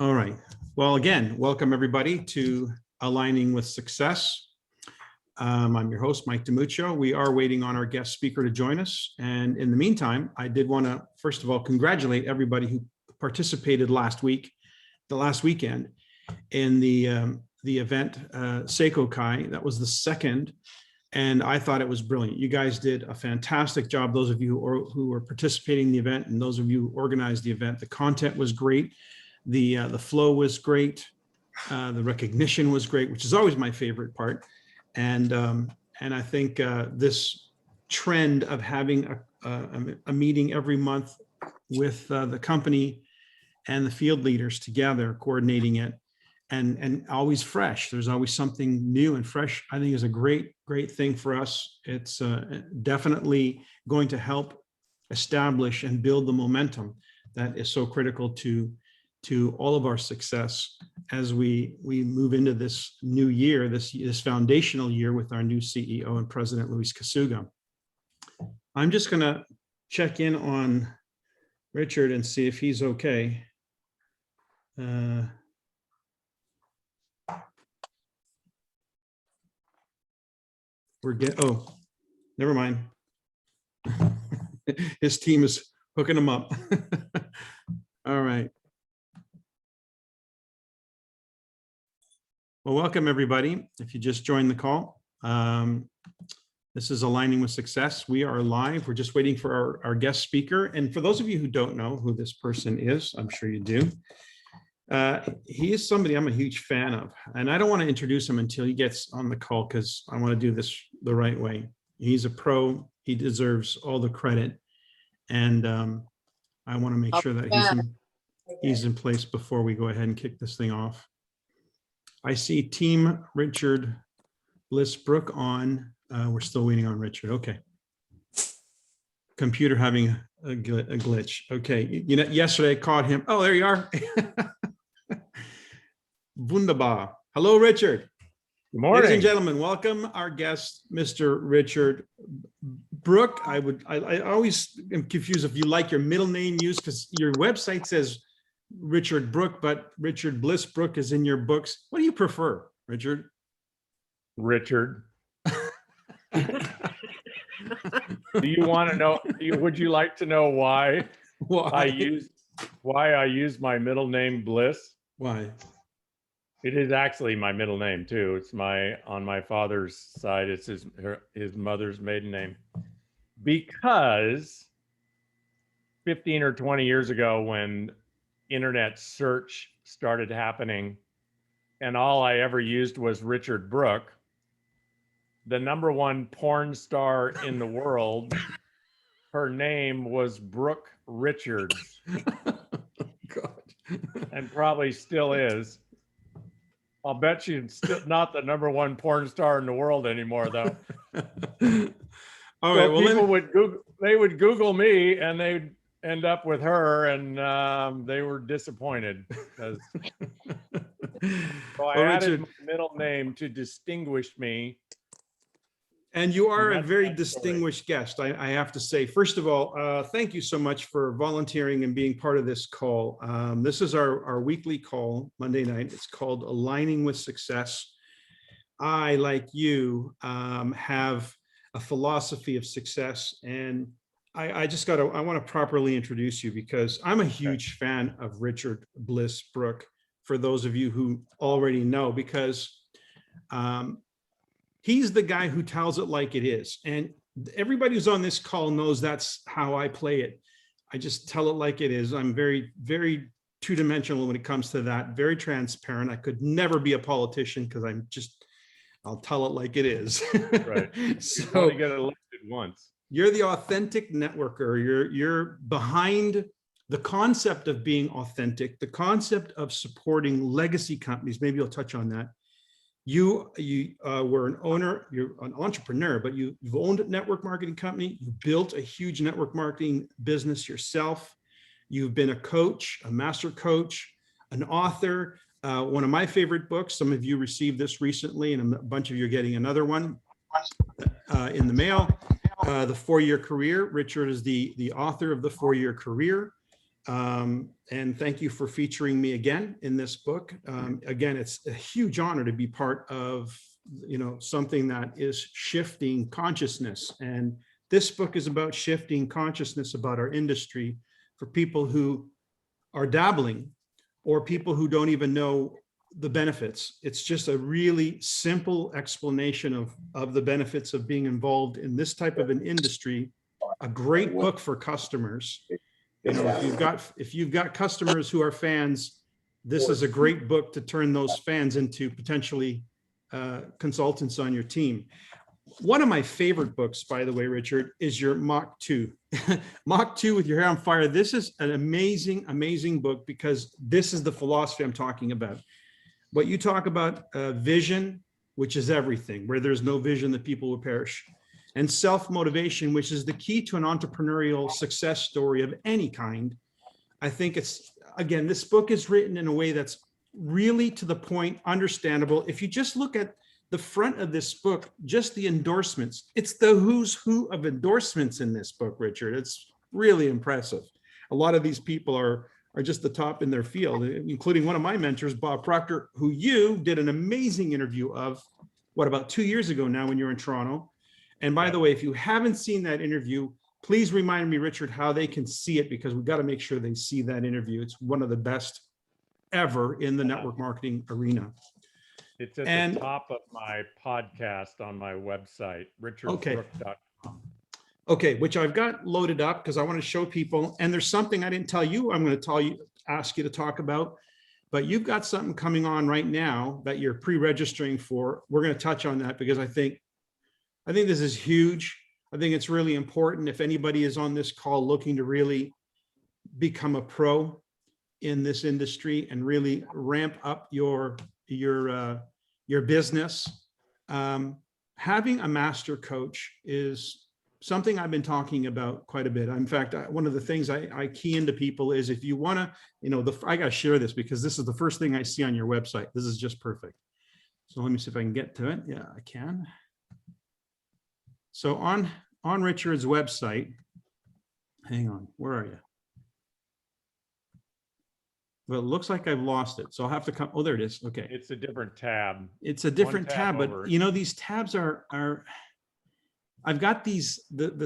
All right. Well, again, welcome everybody to Aligning with Success. I'm your host, Mike DiMuccio. We are waiting on our guest speaker to join us. And in the meantime, I did want to, first of all, congratulate everybody who participated last weekend in the event, Seiko Kai. That was the second. And I thought it was brilliant. You guys did a fantastic job. Those of you who were participating in the event and those of you who organized the event, the content was great. The flow was great. The recognition was great, which is always my favorite part. And I think this trend of having a meeting every month with the company and the field leaders together, coordinating it, and always fresh. There's always something new and fresh. I think is a great thing for us. It's definitely going to help establish and build the momentum that is so critical to all of our success as we move into this new year, this foundational year with our new CEO and President, Luis Kasuga. I'm just going to check in on Richard and see if he's okay. Oh, never mind. His team is hooking him up. All right. Well, welcome everybody. If you just joined the call, this is Aligning with Success. We are live. We're just waiting for our guest speaker. And for those of you who don't know who this person is, I'm sure you do. He is somebody I'm a huge fan of, and I don't want to introduce him until he gets on the call because I want to do this the right way. He's a pro. He deserves all the credit, and I want to make sure that he's in place before we go ahead and kick this thing off. I see Team Richard Bliss Brooke on. We're still waiting on Richard. Okay. Computer having a glitch. Okay. You know, yesterday I caught him. Oh, there you are. Wunderbar. Hello, Richard. Good morning. Ladies and gentlemen, welcome our guest, Mr. Richard Brooke. I always am confused if you like your middle name used because your website says Richard Brooke, but Richard Bliss Brooke is in your books. What do you prefer, Richard? Richard. Do you want to know? Would you like to know why I use my middle name Bliss? Why? It is actually my middle name too. It's on my father's side. It's his mother's maiden name. Because 15 or 20 years ago, when internet search started happening and all I ever used was Richard Brooke, the #1 porn star in the world, her name was Brooke Richards. God. And probably still is. I'll bet she's still not the #1 porn star in the world anymore, though. All right. So well, they would Google me and they'd end up with her, and they were disappointed. So I added my middle name to distinguish me. And you are a very distinguished guest, I have to say. First of all, thank you so much for volunteering and being part of this call. This is our weekly call, Monday night. It's called Aligning with Success. I, like you, have a philosophy of success, and I want to properly introduce you because I'm a huge fan of Richard Bliss Brooke, for those of you who already know, because he's the guy who tells it like it is. And everybody who's on this call knows that's how I play it. I just tell it like it is. I'm very, very two-dimensional when it comes to that, very transparent. I could never be a politician because I'll tell it like it is. Right. So you only get elected once. You're the authentic networker. You're behind the concept of being authentic, the concept of supporting legacy companies. Maybe you'll touch on that. You were an owner, you're an entrepreneur, but you've owned a network marketing company. You built a huge network marketing business yourself. You've been a coach, a master coach, an author. One of my favorite books, some of you received this recently, and a bunch of you are getting another one in the mail. The 4-Year Career. Richard is the author of the 4-Year Career. And thank you for featuring me again in this book. Again, it's a huge honor to be part of, something that is shifting consciousness. And this book is about shifting consciousness about our industry for people who are dabbling or people who don't even know the benefits. It's just a really simple explanation of the benefits of being involved in this type of an industry. A great book for customers. If you've got customers who are fans, this is a great book to turn those fans into potentially consultants on your team. One of my favorite books, by the way, Richard, is your Mach 2. Mach 2 with Your Hair on Fire. This is an amazing, amazing book because this is the philosophy I'm talking about. What you talk about, vision, which is everything. Where there's no vision, the people will perish. And self-motivation, which is the key to an entrepreneurial success story of any kind. I think it's, again, this book is written in a way that's really to the point, understandable. If you just look at the front of this book, just the endorsements, it's the who's who of endorsements in this book, Richard. It's really impressive. A lot of these people are just the top in their field, including one of my mentors, Bob Proctor, who you did an amazing interview of, about 2 years ago now when you were in Toronto. And by the way, if you haven't seen that interview, please remind me, Richard, how they can see it, because we've got to make sure they see that interview. It's one of the best ever in the network marketing arena. It's at the top of my podcast on my website, richardbrooke.com. Okay, which I've got loaded up because I want to show people. And there's something I didn't tell you, I'm going to ask you to talk about, but you've got something coming on right now that you're pre-registering for. We're going to touch on that because I think this is huge. I think it's really important. If anybody is on this call looking to really become a pro in this industry and really ramp up your business, having a master coach is something I've been talking about quite a bit. In fact, one of the things I key into people is, if you want to, I got to share this because this is the first thing I see on your website. This is just perfect. So let me see if I can get to it. Yeah, I can. So on Richard's website, hang on, where are you? Well, it looks like I've lost it. So I'll have to come. Oh, there it is. Okay. It's a different tab. It's a different tab, but these tabs are, I've got the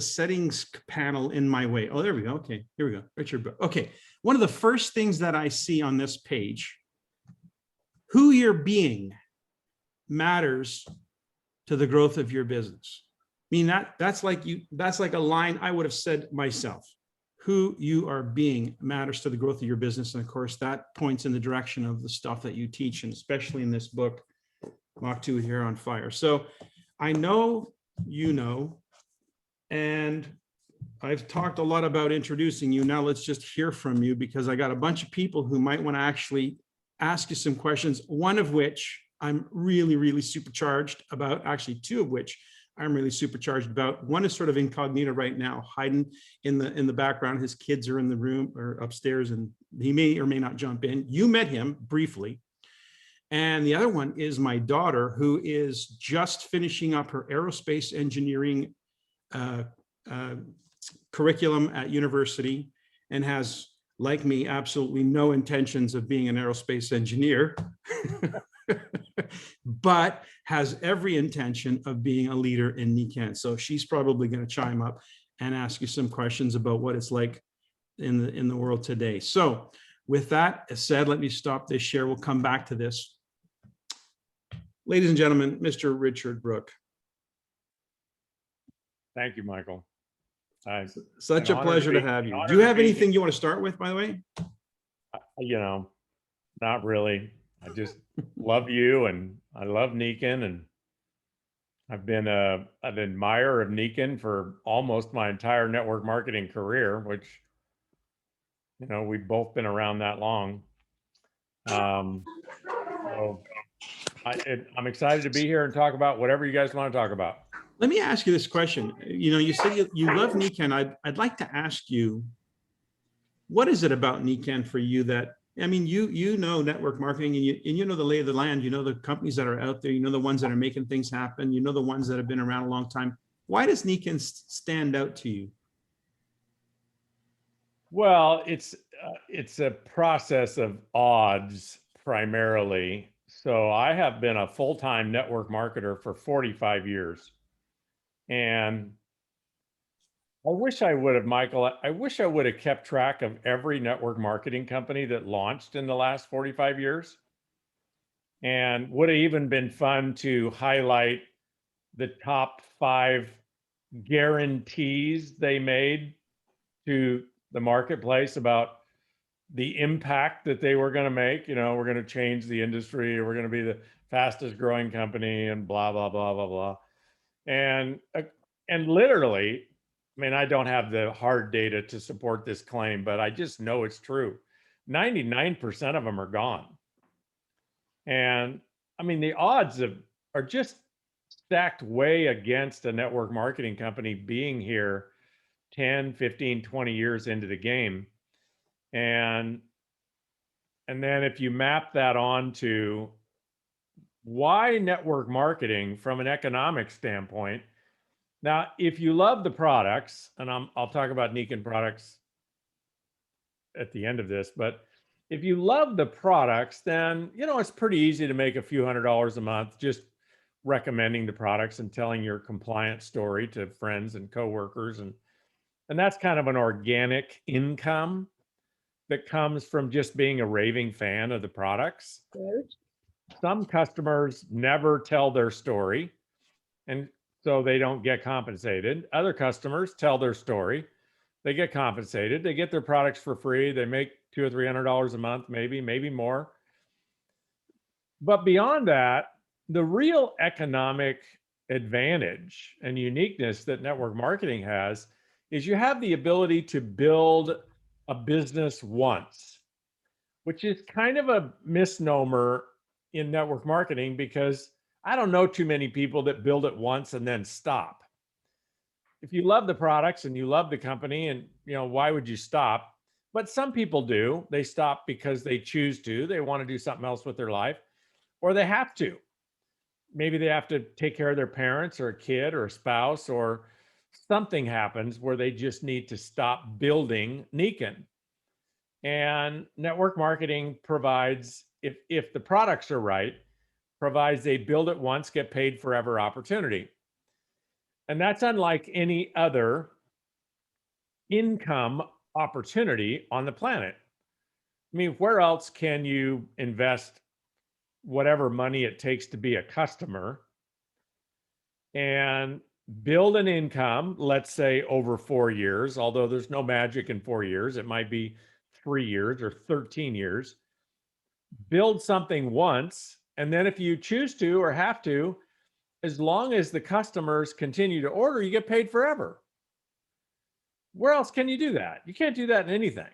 settings panel in my way. Oh, there we go. Okay, here we go. Richard Brooke. Okay. One of the first things that I see on this page, who you're being matters to the growth of your business. I mean, that's like a line I would have said myself. Who you are being matters to the growth of your business. And of course, that points in the direction of the stuff that you teach, and especially in this book, Mach 2 with Your Hair on Fire. So I know, and I've talked a lot about introducing you. Now let's just hear from you, because I got a bunch of people who might want to actually ask you some questions, one of which I'm really, really supercharged about, actually two of which I'm really supercharged about. One is sort of incognito right now, hiding in the background. His kids are in the room or upstairs, and he may or may not jump in. You met him briefly. And the other one is my daughter, who is just finishing up her aerospace engineering curriculum at university, and has, like me, absolutely no intentions of being an aerospace engineer. But has every intention of being a leader in NECANN. So she's probably going to chime up and ask you some questions about what it's like in the world today. So with that said, let me stop this share. We'll come back to this. Ladies and gentlemen, Mr. Richard Brooke. Thank you, Michael. Such a pleasure to have you. Do you have anything you want to start with, by the way? Not really. I just love you, and I love NECANN, and I've been an admirer of NECANN for almost my entire network marketing career, which, we've both been around that long. So I'm excited to be here and talk about whatever you guys want to talk about. Let me ask you this question. You said you love NECANN. I'd like to ask you, what is it about NECANN for you that, you know network marketing, and you know the lay of the land, the companies that are out there, the ones that are making things happen, the ones that have been around a long time. Why does NECANN stand out to you? Well, it's it's a process of odds primarily. So I have been a full-time network marketer for 45 years. And I wish I would have, Michael, I wish I would have kept track of every network marketing company that launched in the last 45 years. And would have even been fun to highlight the top 5 guarantees they made to the marketplace about the impact that they were going to make. You know, we're going to change the industry, we're going to be the fastest growing company, and blah blah blah blah blah. And literally, I mean, I don't have the hard data to support this claim, but I just know it's true. 99% of them are gone. And I mean, the odds are just stacked way against a network marketing company being here 10, 15, 20 years into the game. And then if you map that onto why network marketing from an economic standpoint. Now, if you love the products, and I'll talk about Nikon products at the end of this, but if you love the products, then, you know, it's pretty easy to make a few $100s a month just recommending the products and telling your compliance story to friends and coworkers. And that's kind of an organic income that comes from just being a raving fan of the products. Some customers never tell their story, and so they don't get compensated. Other customers tell their story, they get compensated, they get their products for free, they make $200 or $300 a month, maybe more. But beyond that, the real economic advantage and uniqueness that network marketing has is you have the ability to build a business once, which is kind of a misnomer in network marketing, because I don't know too many people that build it once and then stop. If you love the products and you love the company, and you know, why would you stop? But some people do. They stop because they choose to. They want to do something else with their life, or they have to. Maybe they have to take care of their parents or a kid or a spouse, or something happens where they just need to stop building Nikon. And network marketing provides, if the products are right, provides a build it once, get paid forever opportunity. And that's unlike any other income opportunity on the planet. I mean, where else can you invest whatever money it takes to be a customer and build an income, let's say over 4 years, although there's no magic in 4 years, it might be 3 years or 13 years. Build something once, and then if you choose to or have to, as long as the customers continue to order, you get paid forever. Where else can you do that? You can't do that in anything.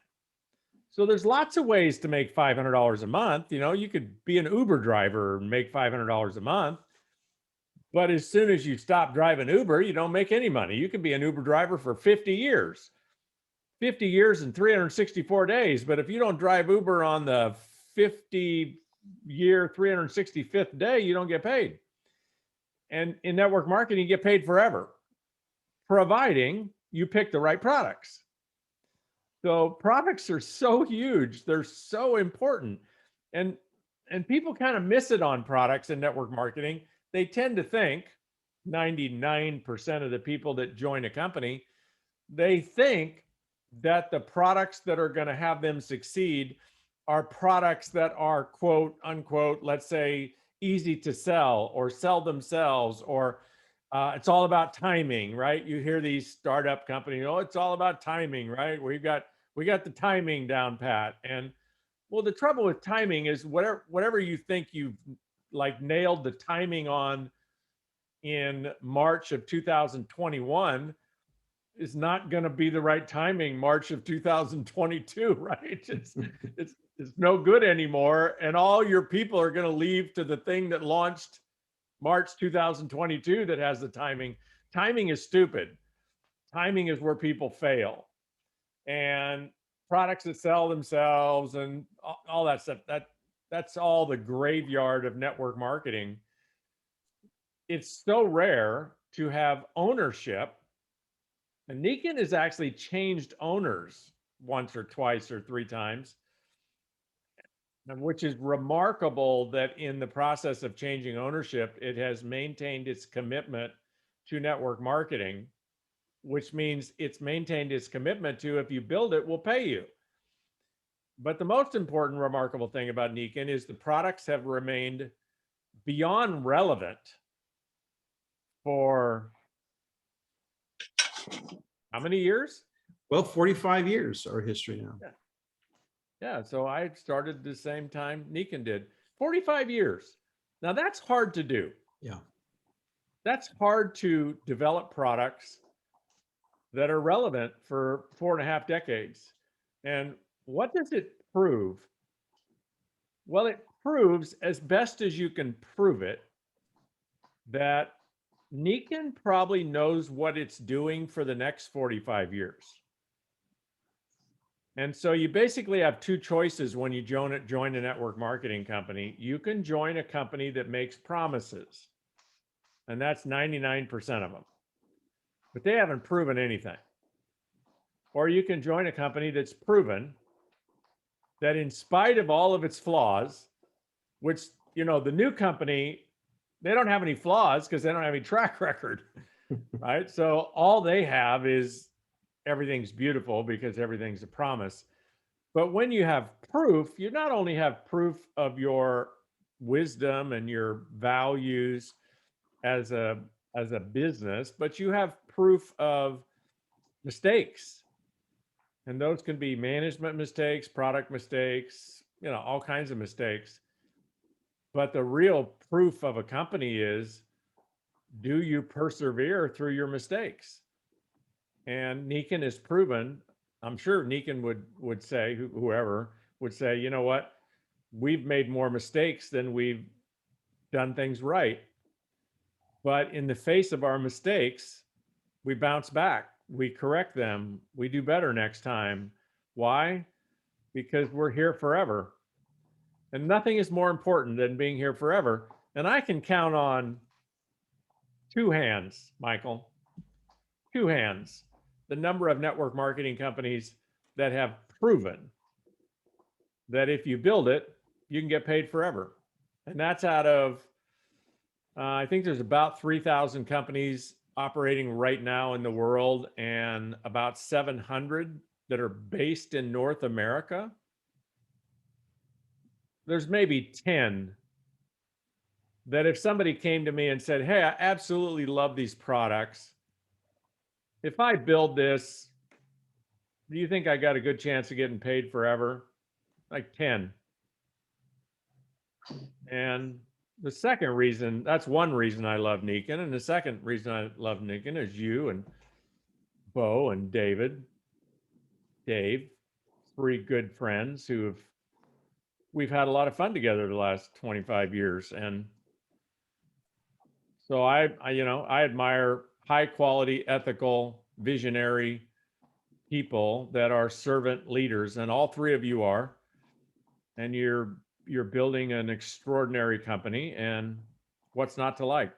So there's lots of ways to make $500 a month. You know, you could be an Uber driver and make $500 a month. But as soon as you stop driving Uber, you don't make any money. You can be an Uber driver for 50 years. 50 years and 364 days. But if you don't drive Uber on the 50-year, 365th day, you don't get paid. And in network marketing, you get paid forever, providing you pick the right products. So products are so huge. They're so important. And people kind of miss it on products in network marketing. They tend to think, 99% of the people that join a company, they think that the products that are going to have them succeed are products that are, quote unquote, let's say, easy to sell or sell themselves, or it's all about timing, right? You hear these startup companies, oh, it's all about timing, right? We got the timing down pat. And well, the trouble with timing is whatever you think you've like nailed the timing on in March of 2021 is not going to be the right timing March of 2022, right? It's no good anymore, and all your people are going to leave to the thing that launched March 2022 that has the timing. Timing is stupid. Timing is where people fail. And products that sell themselves and all that stuff, that's all the graveyard of network marketing. It's so rare to have ownership. And Nikon has actually changed owners once or twice or three times. And which is remarkable that in the process of changing ownership, it has maintained its commitment to network marketing, which means it's maintained its commitment to, if you build it, we'll pay you. But the most important remarkable thing about Niken is the products have remained beyond relevant for how many years? Well, 45 years our history now. Yeah, so I started the same time Niken did, 45 years. Now that's hard to do. Yeah. That's hard to develop products that are relevant for 4.5 decades. And what does it prove? Well, it proves, as best as you can prove it, that Niken probably knows what it's doing for the next 45 years. And so you basically have two choices when you join a network marketing company. You can join a company that makes promises, and that's 99% of them, but they haven't proven anything. Or you can join a company that's proven that in spite of all of its flaws, which, you know, the new company, they don't have any flaws because they don't have any track record, right? So all they have is everything's beautiful because everything's a promise. But when you have proof, you not only have proof of your wisdom and your values as a business, but you have proof of mistakes. And those can be management mistakes, product mistakes, you know, all kinds of mistakes. But the real proof of a company is, do you persevere through your mistakes? And Niken has proven, I'm sure Niken would say, whoever would say, you know what, we've made more mistakes than we've done things right. But in the face of our mistakes, we bounce back, we correct them, we do better next time. Why? Because we're here forever. And nothing is more important than being here forever. And I can count on two hands, Michael, two hands, the number of network marketing companies that have proven that if you build it, you can get paid forever. And that's out of, I think there's about 3,000 companies operating right now in the world, and about 700 that are based in North America. There's maybe 10 that if somebody came to me and said, hey, I absolutely love these products. If I build this, do you think I got a good chance of getting paid forever? Like 10. And the second reason, that's one reason I love Niken. And the second reason I love Niken is you and Bo and Dave, three good friends we've had a lot of fun together the last 25 years. And so I admire high quality, ethical, visionary people that are servant leaders, and all three of you are. And you're building an extraordinary company, and what's not to like?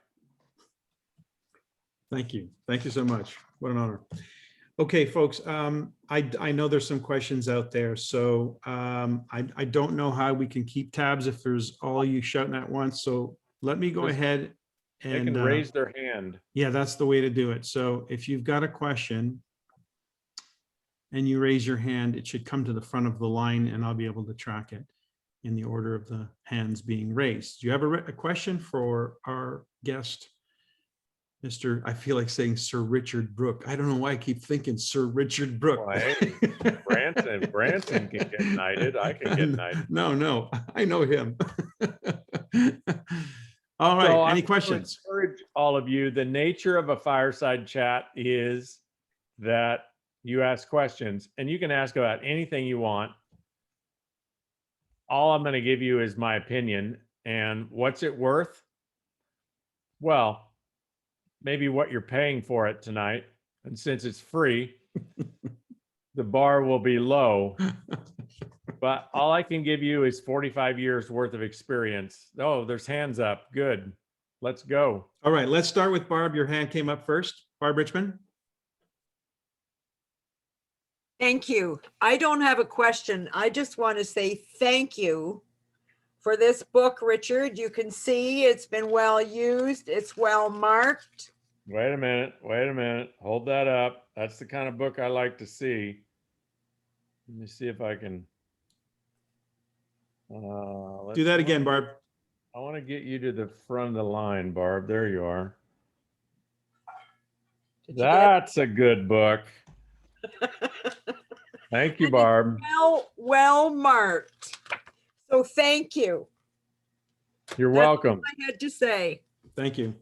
Thank you. Thank you so much. What an honor. Okay, folks, I know there's some questions out there, so I don't know how we can keep tabs if there's all you shouting at once. So let me go ahead and they can raise their hand. Yeah, that's the way to do it. So if you've got a question and you raise your hand, it should come to the front of the line, and I'll be able to track it in the order of the hands being raised. Do you have a question for our guest? Mr. I feel like saying Sir Richard Brooke. I don't know why I keep thinking Sir Richard Brooke. Branson can get knighted. I can get knighted. No, I know him. All right, so any questions? I encourage all of you, the nature of a fireside chat is that you ask questions, and you can ask about anything you want. All I'm going to give you is my opinion. And what's it worth? Well, maybe what you're paying for it tonight. And since it's free, the bar will be low. But all I can give you is 45 years worth of experience. Oh, there's hands up. Good. Let's go. All right, let's start with Barb. Your hand came up first. Barb Richmond. Thank you. I don't have a question. I just want to say thank you for this book, Richard. You can see it's been well used. It's well marked. Wait a minute. Hold that up. That's the kind of book I like to see. Let me see if I can. Do that again, Barb. I want to get you to the front of the line, Barb. There you are. Did you get That's a good book. Thank you, Barb. well marked. So thank you. You're That's welcome. all I had to say. Thank you.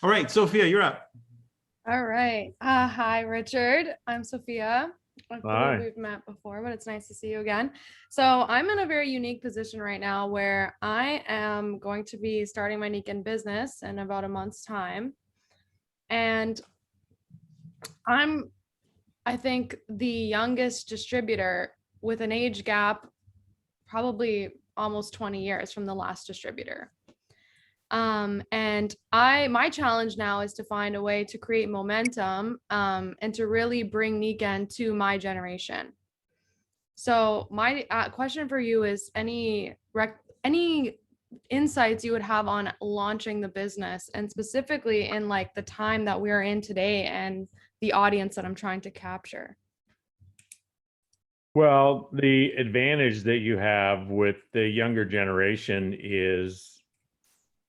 All right, Sophia, you're up. All right. Hi, Richard. I'm Sophia. I Hi. believe we've met before, but it's nice to see you again. So I'm in a very unique position right now where I am going to be starting my Niken business in about a month's time. And I think, the youngest distributor with an age gap, probably almost 20 years from the last distributor. And my challenge now is to find a way to create momentum, and to really bring Niken to my generation. So my question for you is any insights you would have on launching the business, and specifically in like the time that we're in today and the audience that I'm trying to capture. Well, the advantage that you have with the younger generation is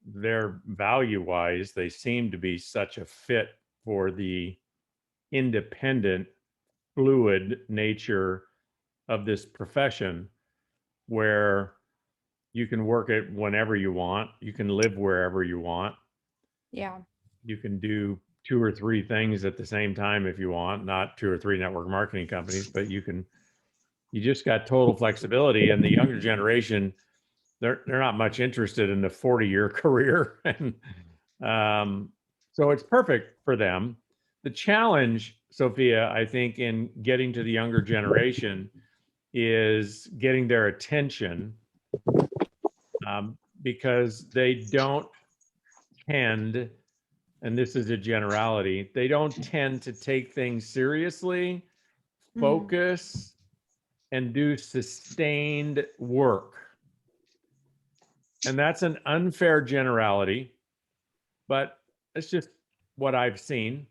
their value-wise, they seem to be such a fit for the independent, fluid nature of this profession, where you can work it whenever you want, you can live wherever you want, Yeah. you can do 2 or 3 things at the same time if you want, not 2 or 3 network marketing companies, but you just got total flexibility. And the younger generation, they're not much interested in the 40-year career. And so it's perfect for them. The challenge, Sophia, I think, in getting to the younger generation is getting their attention, because they don't tend, and this is a generality, they don't tend to take things seriously, focus, and do sustained work. And that's an unfair generality, but it's just what I've seen.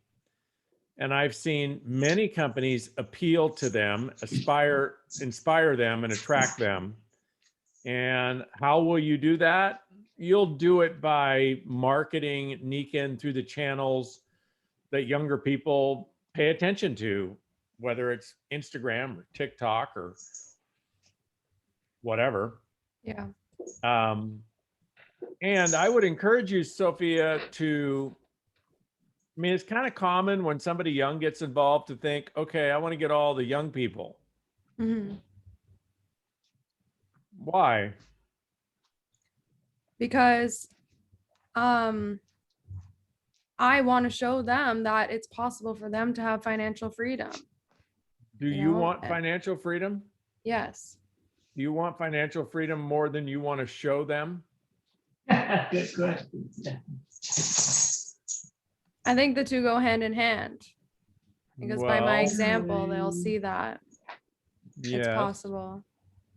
And I've seen many companies appeal to them, inspire them, and attract them. And how will you do that? You'll do it by marketing Niken through the channels that younger people pay attention to, whether it's Instagram or TikTok or whatever. Yeah. And I would encourage you, Sophia, it's kind of common when somebody young gets involved to think, okay, I want to get all the young people. Mm-hmm. Why? Because I want to show them that it's possible for them to have financial freedom. Do you want financial freedom? Yes. Do you want financial freedom more than you want to show them? Good question. I think the two go hand in hand, because by my Well, example, they'll see that yes, it's possible.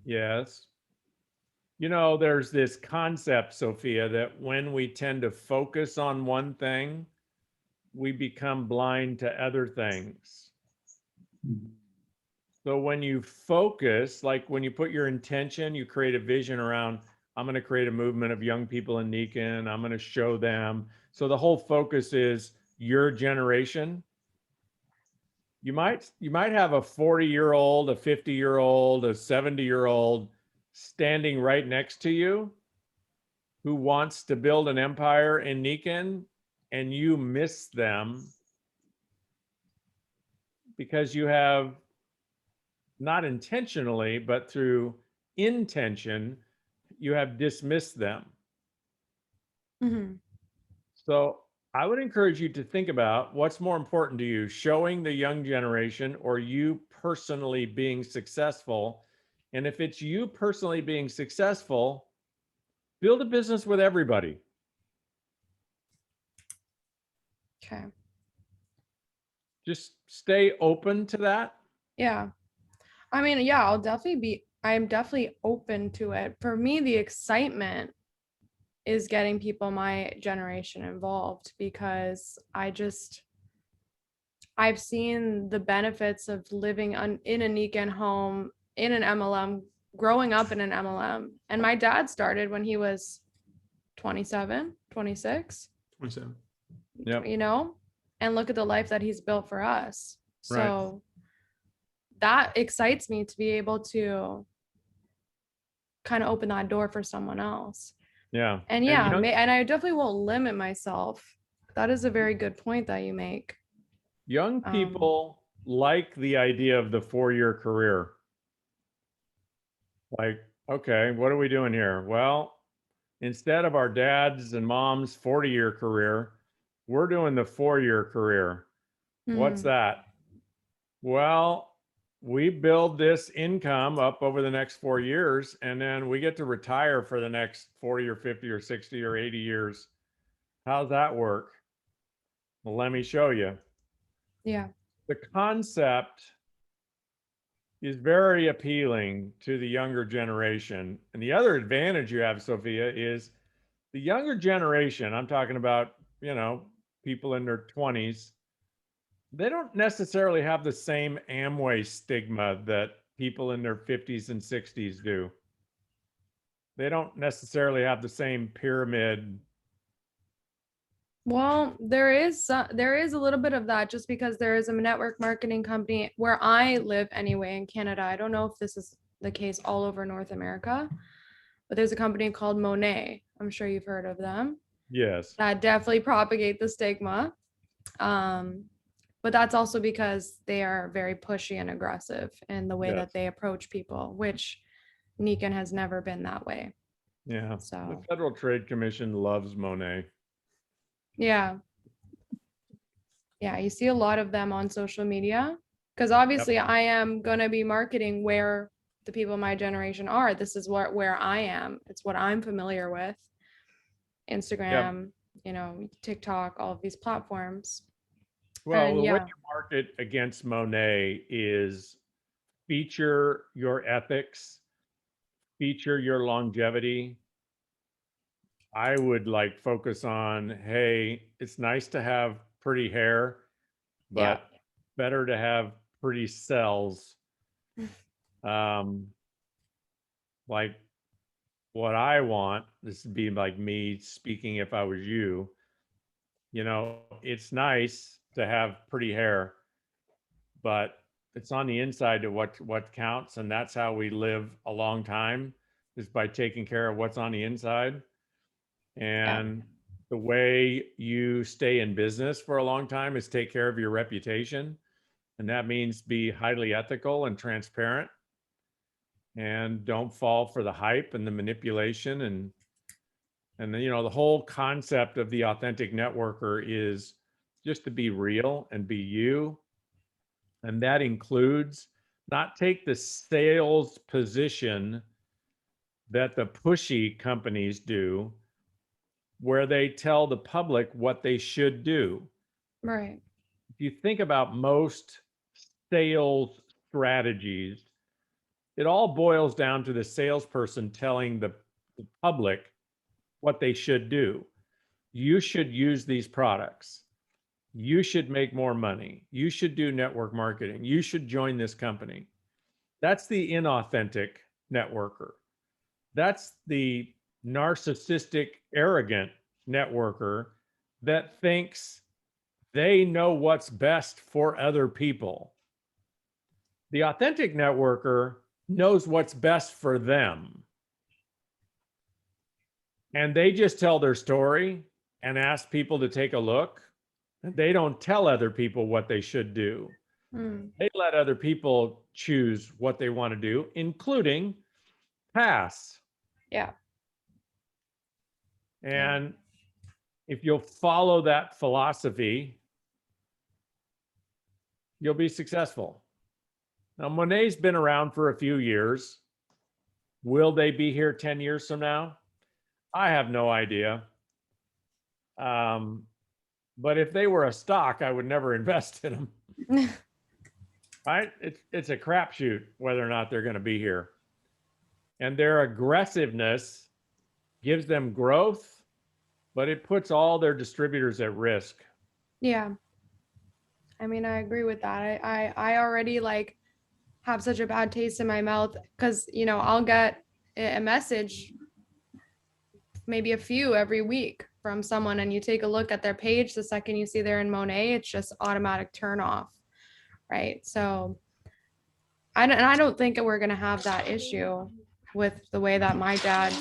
yes. You know, there's this concept, Sophia, that when we tend to focus on one thing, we become blind to other things. So when you focus, like when you put your intention, you create a vision around, I'm going to create a movement of young people in Niken, I'm going to show them. So the whole focus is your generation. You might have a 40-year-old, a 50-year-old, a 70-year-old standing right next to you who wants to build an empire in Niken, and you miss them because you have, not intentionally, but through intention, you have dismissed them. Mm-hmm. So I would encourage you to think about what's more important to you, showing the young generation or you personally being successful. And if it's you personally being successful, build a business with everybody. Okay. Just stay open to that. Yeah. I mean, yeah, I'm definitely open to it. For me, the excitement is getting people my generation involved because I've seen the benefits of living in a Nikan home, in an MLM, growing up in an MLM. And my dad started when he was 27, 26, 27. Yep. you know, and look at the life that he's built for us. Right. So that excites me to be able to kind of open that door for someone else. Yeah. And yeah, young, and I definitely won't limit myself. That is a very good point that you make. young people like the idea of the 4-year career. Like, okay, what are we doing here? Well, instead of our dads and moms 40-year career, we're doing the 4-year career. What's Mhm. that? Well, we build this income up over the next 4 years, and then we get to retire for the next 40 or 50 or 60 or 80 years. How's that work? Well, let me show you. Yeah. The concept is very appealing to the younger generation. And the other advantage you have, Sophia, is the younger generation, I'm talking about, people in their 20s, they don't necessarily have the same Amway stigma that people in their 50s and 60s do. They don't necessarily have the same pyramid. Well, there is a little bit of that just because there is a network marketing company where I live anyway in Canada. I don't know if this is the case all over North America, but there's a company called Monet. I'm sure you've heard of them. Yes. That definitely propagate the stigma. But that's also because they are very pushy and aggressive in the way Yes. that they approach people, which Nikan has never been that way. Yeah. So The Federal Trade Commission loves Monet. yeah. Yeah, you see a lot of them on social media because obviously I am going to be marketing where the people my generation are. This is where I am. It's what I'm familiar with. Instagram, TikTok, all of these platforms. Well, And the way yeah, you market against Monet is feature your ethics, feature your longevity. I would focus on, hey, it's nice to have pretty hair, but better to have pretty cells. Like what I want, this would be like me speaking if I was you, it's nice to have pretty hair, but it's on the inside to what counts. And that's how we live a long time, is by taking care of what's on the inside. And the way you stay in business for a long time is take care of your reputation. And that means be highly ethical and transparent, and don't fall for the hype and the manipulation. And the whole concept of the authentic networker is just to be real and be you. And that includes not take the sales position that the pushy companies do, where they tell the public what they should do. right. If you think about most sales strategies, it all boils down to the salesperson telling the public what they should do. You should use these products. You should make more money. You should do network marketing. You should join this company. That's the inauthentic networker. That's the narcissistic, arrogant networker that thinks they know what's best for other people. The authentic networker knows what's best for them. And they just tell their story and ask people to take a look. They don't tell other people what they should do. They let other people choose what they want to do, including pass. Yeah. And if you'll follow that philosophy, you'll be successful. Now, Monet's been around for a few years. Will they be here 10 years from now? I have no idea. But if they were a stock, I would never invest in them. right? It's a crapshoot whether or not they're going to be here. And their aggressiveness gives them growth, but it puts all their distributors at risk. Yeah. I mean, I agree with that. I already like have such a bad taste in my mouth because, you know, I'll get a message, maybe a few every week from someone, and you take a look at their page, the second you see they're in Monet, it's just automatic turn off. Right. So I don't think we're going to have that issue with the way that my dad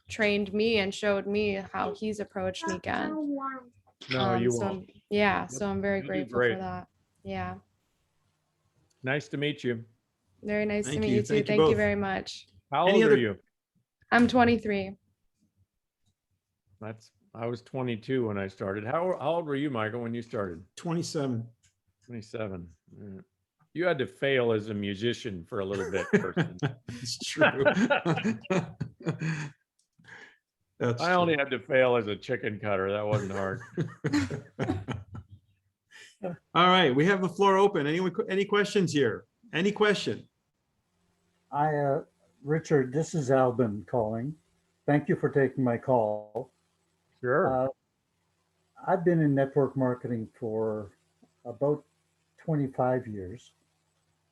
trained me and showed me how he's approached Niken. No, you so won't. yeah, so I'm very You'll do grateful great. for that. Yeah. Nice to meet you. Very nice to Thank meet you. you too. Thank you Thank you both. very much. How Any old other- are you? I'm 23. I was 22 when I started. How old were you, Michael, when you started? 27. 27. Yeah. You had to fail as a musician for a little bit first. It's true. That's I only had to fail as a chicken cutter. That wasn't hard. All right, we have the floor open. Any questions here? Any question? Richard, this is Albin calling. Thank you for taking my call. Sure. I've been in network marketing for about 25 years,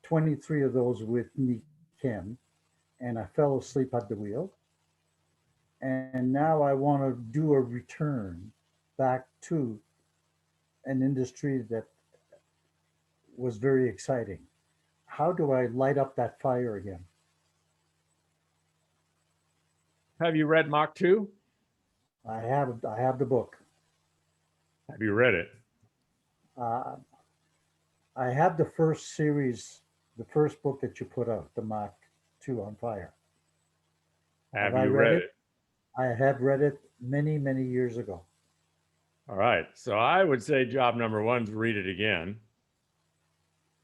23 of those with Niken, and I fell asleep at the wheel. And now I want to do a return back to an industry that was very exciting. How do I light up that fire again? Have you read Mach 2? I have the book. Have you read it? I have the first series, the first book that you put out, the Mach 2 on Fire. Have I you read read it? it? I have read it many, many years ago. All right. So I would say job number one is read it again.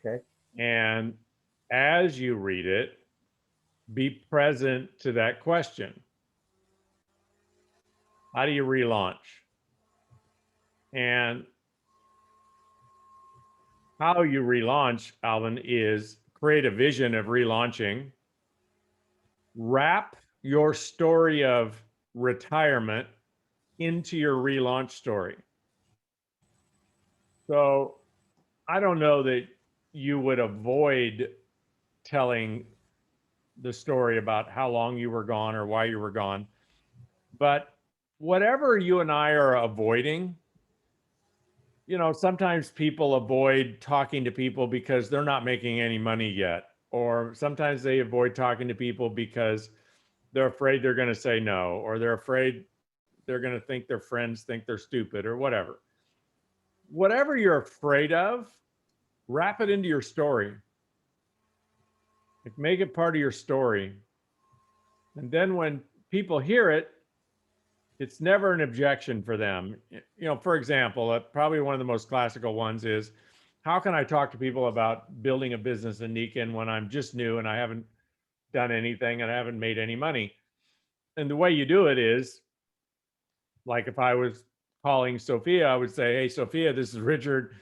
Okay. And as you read it, be present to that question. How do you relaunch? And how you relaunch, Alvin, is create a vision of relaunching, wrap your story of retirement into your relaunch story. So I don't know that you would avoid telling the story about how long you were gone or why you were gone, but whatever you and I are avoiding, you know, sometimes people avoid talking to people because they're not making any money yet, or sometimes they avoid talking to people because they're afraid they're going to say no, or they're afraid they're going to think their friends think they're stupid or whatever. Whatever you're afraid of, wrap it into your story. Like, make it part of your story. And then when people hear it, it's never an objection for them. You know, for example, probably one of the most classical ones is, how can I talk to people about building a business in Niken when I'm just new and I haven't done anything and I haven't made any money? And the way you do it is, like if I was calling Sophia, I would say, hey, Sophia, this is Richard.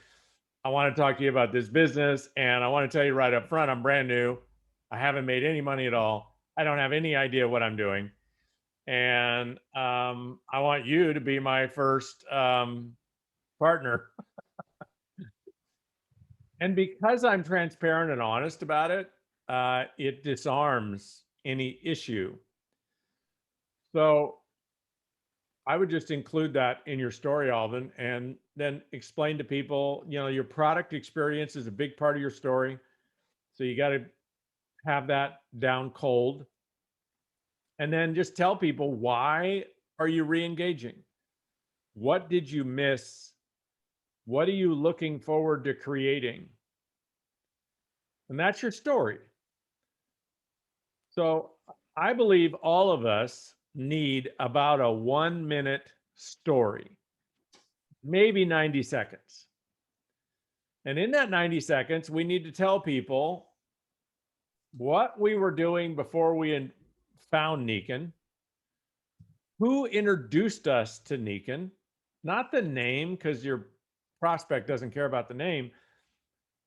I want to talk to you about this business. And I want to tell you right up front, I'm brand new. I haven't made any money at all. I don't have any idea what I'm doing. And I want you to be my first partner. And because I'm transparent and honest about it, it disarms any issue. So I would just include that in your story, Alvin, and then explain to people, you know, your product experience is a big part of your story. So you got to have that down cold. And then just tell people, why are you re-engaging? What did you miss? What are you looking forward to creating? And that's your story. So I believe all of us need about a 1-minute story, maybe 90 seconds. And in that 90 seconds, we need to tell people what we were doing before we found Niken, who introduced us to Niken, not the name, because your prospect doesn't care about the name,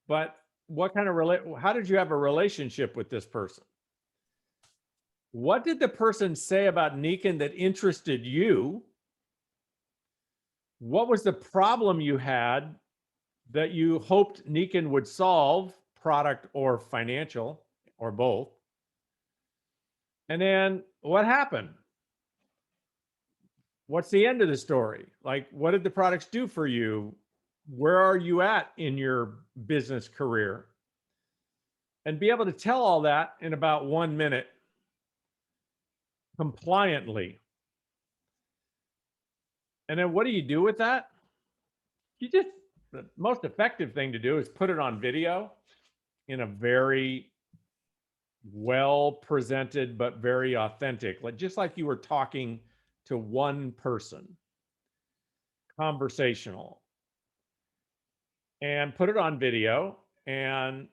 but what kind of how did you have a relationship with this person? What did the person say about Nikken that interested you? What was the problem you had that you hoped Nikken would solve, product or financial, or both? And then what happened? What's the end of the story? Like, what did the products do for you? Where are you at in your business career? And be able to tell all that in about 1 minute compliantly. And then what do you do with that? The most effective thing to do is put it on video in a very well presented, but very authentic, just like you were talking to one person, conversational, and put it on video. And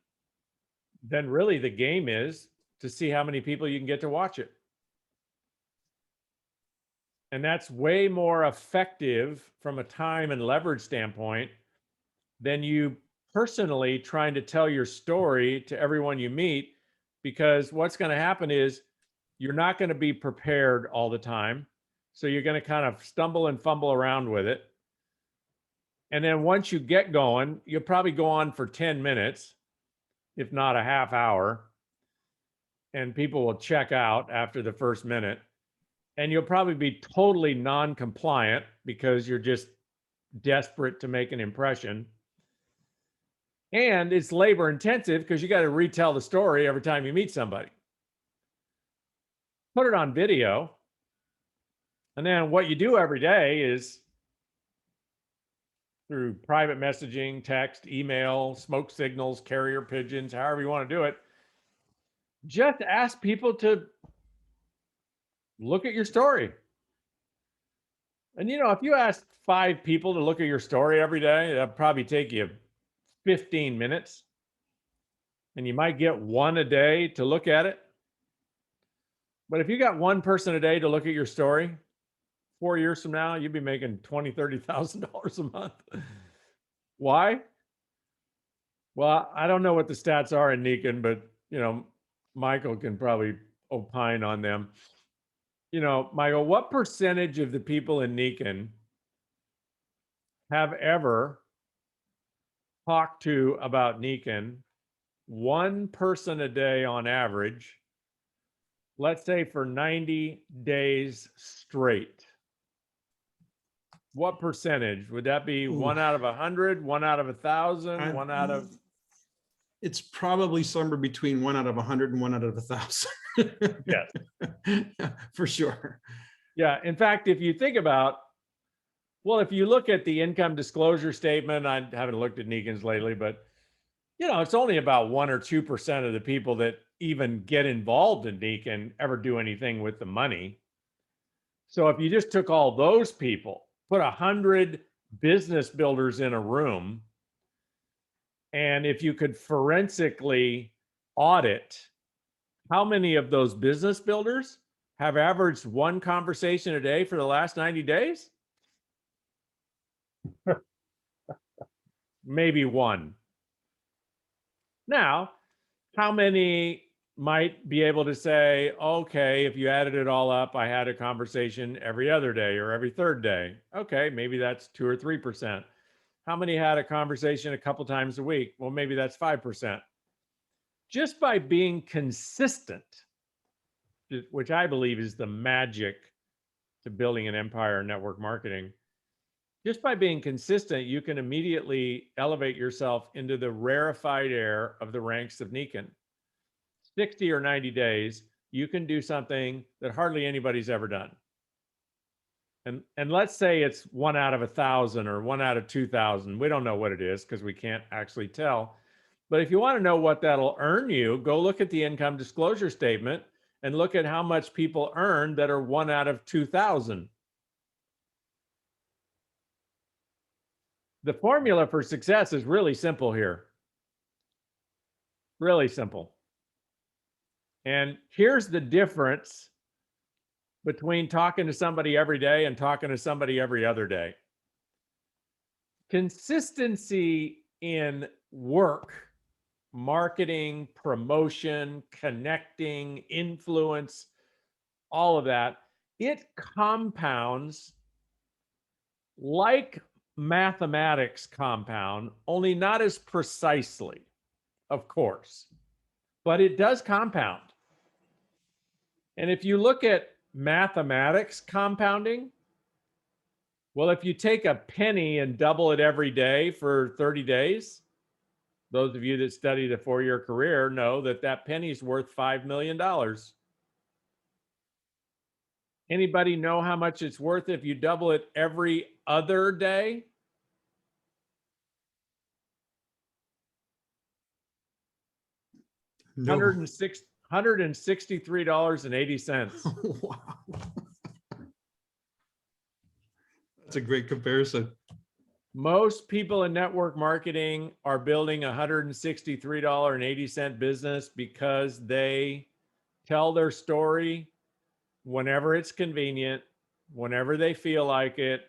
then really the game is to see how many people you can get to watch it. And that's way more effective from a time and leverage standpoint than you personally trying to tell your story to everyone you meet, because what's going to happen is you're not going to be prepared all the time. So you're going to kind of stumble and fumble around with it. And then once you get going, you'll probably go on for 10 minutes, if not a half hour. And people will check out after the first minute. And you'll probably be totally non-compliant because you're just desperate to make an impression. And it's labor intensive because you got to retell the story every time you meet somebody. Put it on video. And then what you do every day is through private messaging, text, email, smoke signals, carrier pigeons, however you want to do it, just ask people to look at your story. And if you ask 5 people to look at your story every day, that'll probably take you 15 minutes. And you might get 1 a day to look at it. But if you got 1 person a day to look at your story, 4 years from now, you'd be making $20,000, $30,000 a month. Why? Well, I don't know what the stats are in Nikken, but Michael can probably opine on them. Michael, what percentage of the people in Nikken have ever talked to about Nikken 1 person a day on average, let's say for 90 days straight? What percentage? Would that be 1 out of 100, 1 out of 1,000, 1 out of... It's probably somewhere between 1 out of 100 and 1 out of 1,000. Yes. For sure. Yeah. In fact, if you think about, if you look at the income disclosure statement, I haven't looked at Nikken's lately, but it's only about 1 or 2% of the people that even get involved in Nikken ever do anything with the money. So if you just took all those people, put 100 business builders in a room, and if you could forensically audit how many of those business builders have averaged 1 conversation a day for the last 90 days? Maybe 1. Now, how many might be able to say, okay, if you added it all up, I had a conversation every other day or every 3rd day. Okay, maybe that's 2 or 3%. How many had a conversation a couple times a week? Well, maybe that's 5%. Just by being consistent, which I believe is the magic to building an empire in network marketing, just by being consistent, you can immediately elevate yourself into the rarefied air of the ranks of Nikken. 60 or 90 days, you can do something that hardly anybody's ever done. And let's say it's 1 out of 1,000 or 1 out of 2,000. We don't know what it is because we can't actually tell. But if you want to know what that'll earn you, go look at the income disclosure statement and look at how much people earn that are 1 out of 2,000. The formula for success is really simple here. Really simple. And here's the difference between talking to somebody every day and talking to somebody every other day. Consistency in work marketing, promotion, connecting, influence, all of that, it compounds like mathematics compound, only not as precisely, of course, but it does compound. And if you look at mathematics compounding, well, if you take a penny and double it every day for 30 days, those of you that studied a 4-year career know that that penny is worth $5 million. Anybody know how much it's worth if you double it every other day? No. $163.80. Wow. That's a great comparison. Most people in network marketing are building a $163.80 business because they tell their story whenever it's convenient, whenever they feel like it.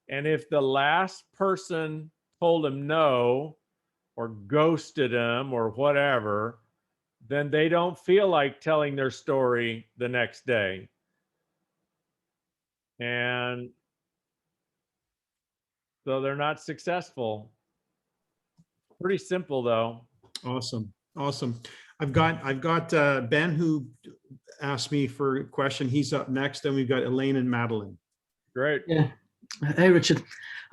And if the last person told them no or ghosted them or whatever, then they don't feel like telling their story the next day. And so they're not successful. Pretty simple though. Awesome. Awesome. I've got Ben who asked me for a question. He's up next. Then we've got Elaine and Madeline. Great. Yeah. Hey, Richard.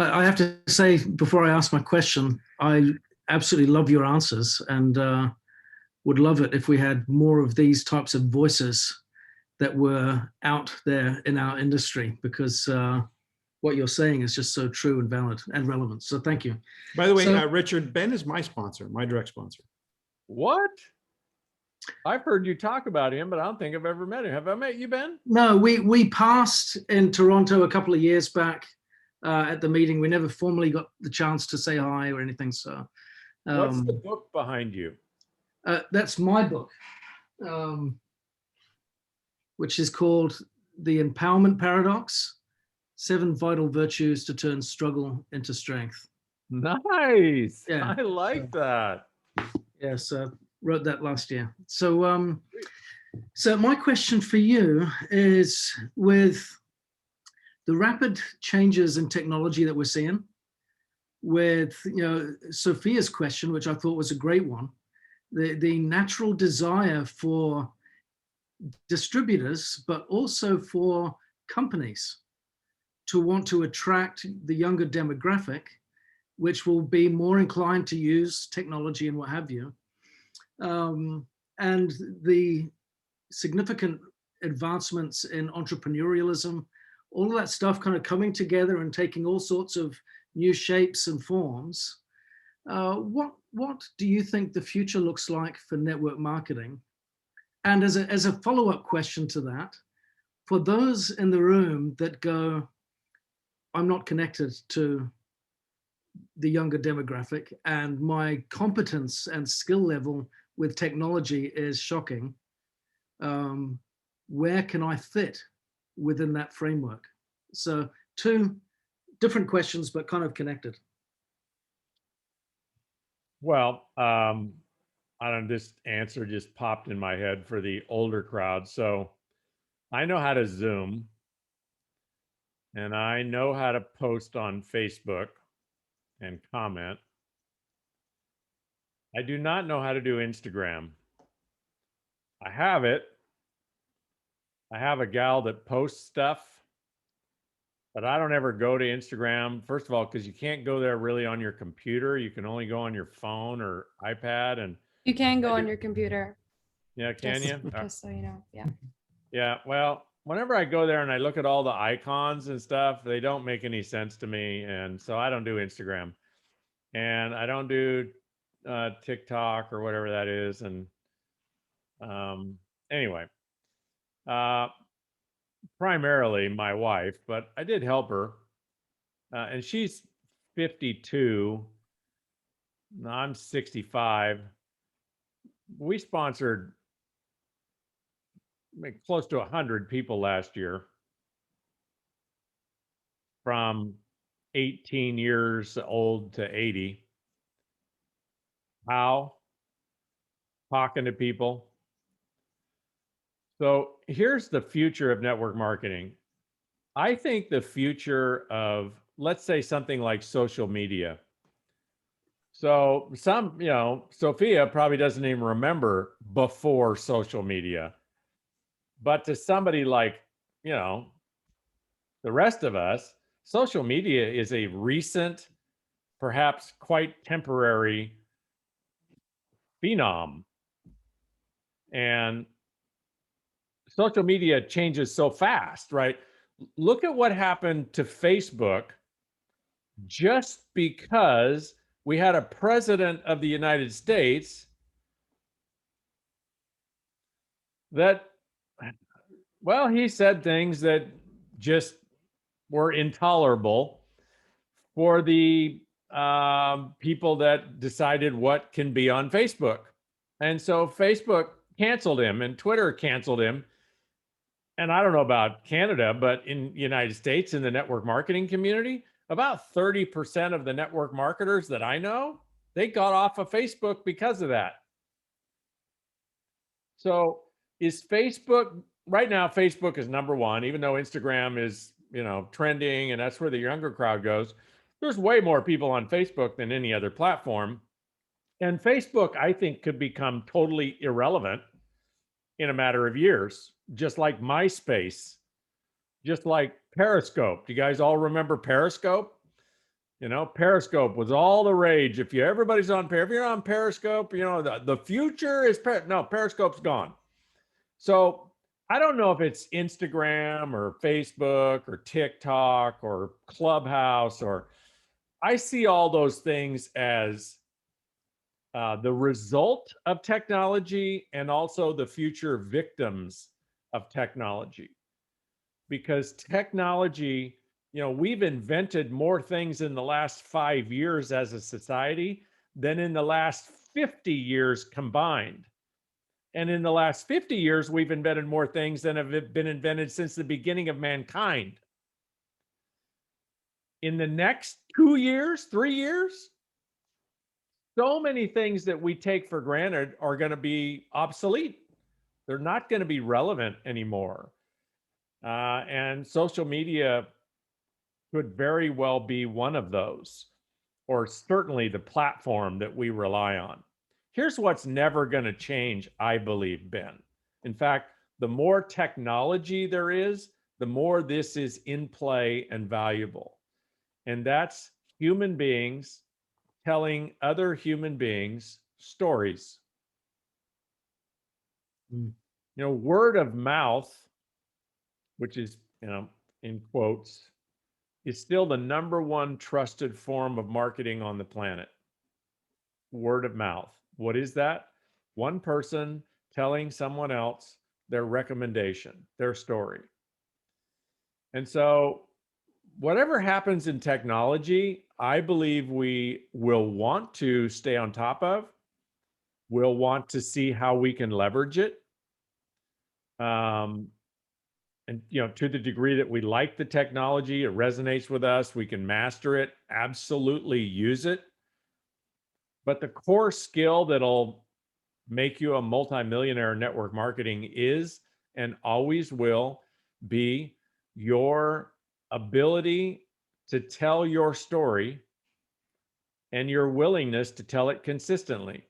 I have to say, before I ask my question, I absolutely love your answers and would love it if we had more of these types of voices that were out there in our industry, because what you're saying is just so true and valid and relevant. So thank you. By the way, So- Richard, Ben is my sponsor, my direct sponsor. What? I've heard you talk about him, but I don't think I've ever met him. Have I met you, Ben? No, we passed in Toronto a couple of years back at the meeting. We never formally got the chance to say hi or anything. So What's the book behind you? that's my book, which is called The Empowerment Paradox: 7 Vital Virtues to Turn Struggle into Strength. Nice. Yeah. I like that. Yes, wrote that last year. So, so my question for you is, with the rapid changes in technology that we're seeing, with Sophia's question, which I thought was a great one, the natural desire for distributors, but also for companies to want to attract the younger demographic, which will be more inclined to use technology and what have you. And the significant advancements in entrepreneurialism, all of that stuff kind of coming together and taking all sorts of new shapes and forms. What do you think the future looks like for network marketing? And as a follow-up question to that, for those in the room that go, I'm not connected to the younger demographic and my competence and skill level with technology is shocking, where can I fit within that framework? So 2 different questions, but kind of connected. Well, I don't know, this answer just popped in my head for the older crowd. So I know how to Zoom and I know how to post on Facebook and comment. I do not know how to do Instagram. I have it. I have a gal that posts stuff, but I don't ever go to Instagram. First of all, because you can't go there really on your computer. You can only go on your phone or iPad. And You can go on your computer. yeah, can just, you? Just so you know. Yeah. Yeah. Well, whenever I go there and I look at all the icons and stuff, they don't make any sense to me. And so I don't do Instagram. And I don't do TikTok or whatever that is. And anyway, primarily my wife, but I did help her. And she's 52. I'm 65. We sponsored close to 100 people last year from 18 years old to 80. How? talking to people. So here's the future of network marketing. I think the future of, let's say, something like social media. So Sophia probably doesn't even remember before social media. But to somebody like, the rest of us, social media is a recent, perhaps quite temporary phenom. And social media changes so fast, right? Look at what happened to Facebook just because we had a president of the United States that, well, he said things that just were intolerable for the people that decided what can be on Facebook. And so Facebook canceled him and Twitter canceled him. And I don't know about Canada, but in the United States, in the network marketing community, about 30% of the network marketers that I know, they got off of Facebook because of that. So is Facebook, right now, Facebook is number one, even though Instagram is, trending and that's where the younger crowd goes. There's way more people on Facebook than any other platform. And Facebook, I think, could become totally irrelevant in a matter of years, just like MySpace, just like Periscope. Do you guys all remember Periscope? Periscope was all the rage. If you're on Periscope, the future is Periscope's gone. So I don't know if it's Instagram or Facebook or TikTok or Clubhouse, or I see all those things as the result of technology and also the future victims of technology. Because technology, we've invented more things in the last 5 years as a society than in the last 50 years combined. And in the last 50 years, we've invented more things than have been invented since the beginning of mankind. In the next 2 years, 3 years, so many things that we take for granted are going to be obsolete. They're not going to be relevant anymore. And social media could very well be one of those, or certainly the platform that we rely on. Here's what's never going to change, I believe, Ben. In fact, the more technology there is, the more this is in play and valuable. And that's human beings telling other human beings stories. Word of mouth, which is, in quotes, is still the number one trusted form of marketing on the planet. Word of mouth. What is that? One person telling someone else their recommendation, their story. And so whatever happens in technology, I believe we will want to stay on top of. We'll want to see how we can leverage it. And, to the degree that we like the technology, it resonates with us, we can master it, absolutely use it. But the core skill that'll make you a multimillionaire in network marketing is and always will be your ability to tell your story and your willingness to tell it consistently.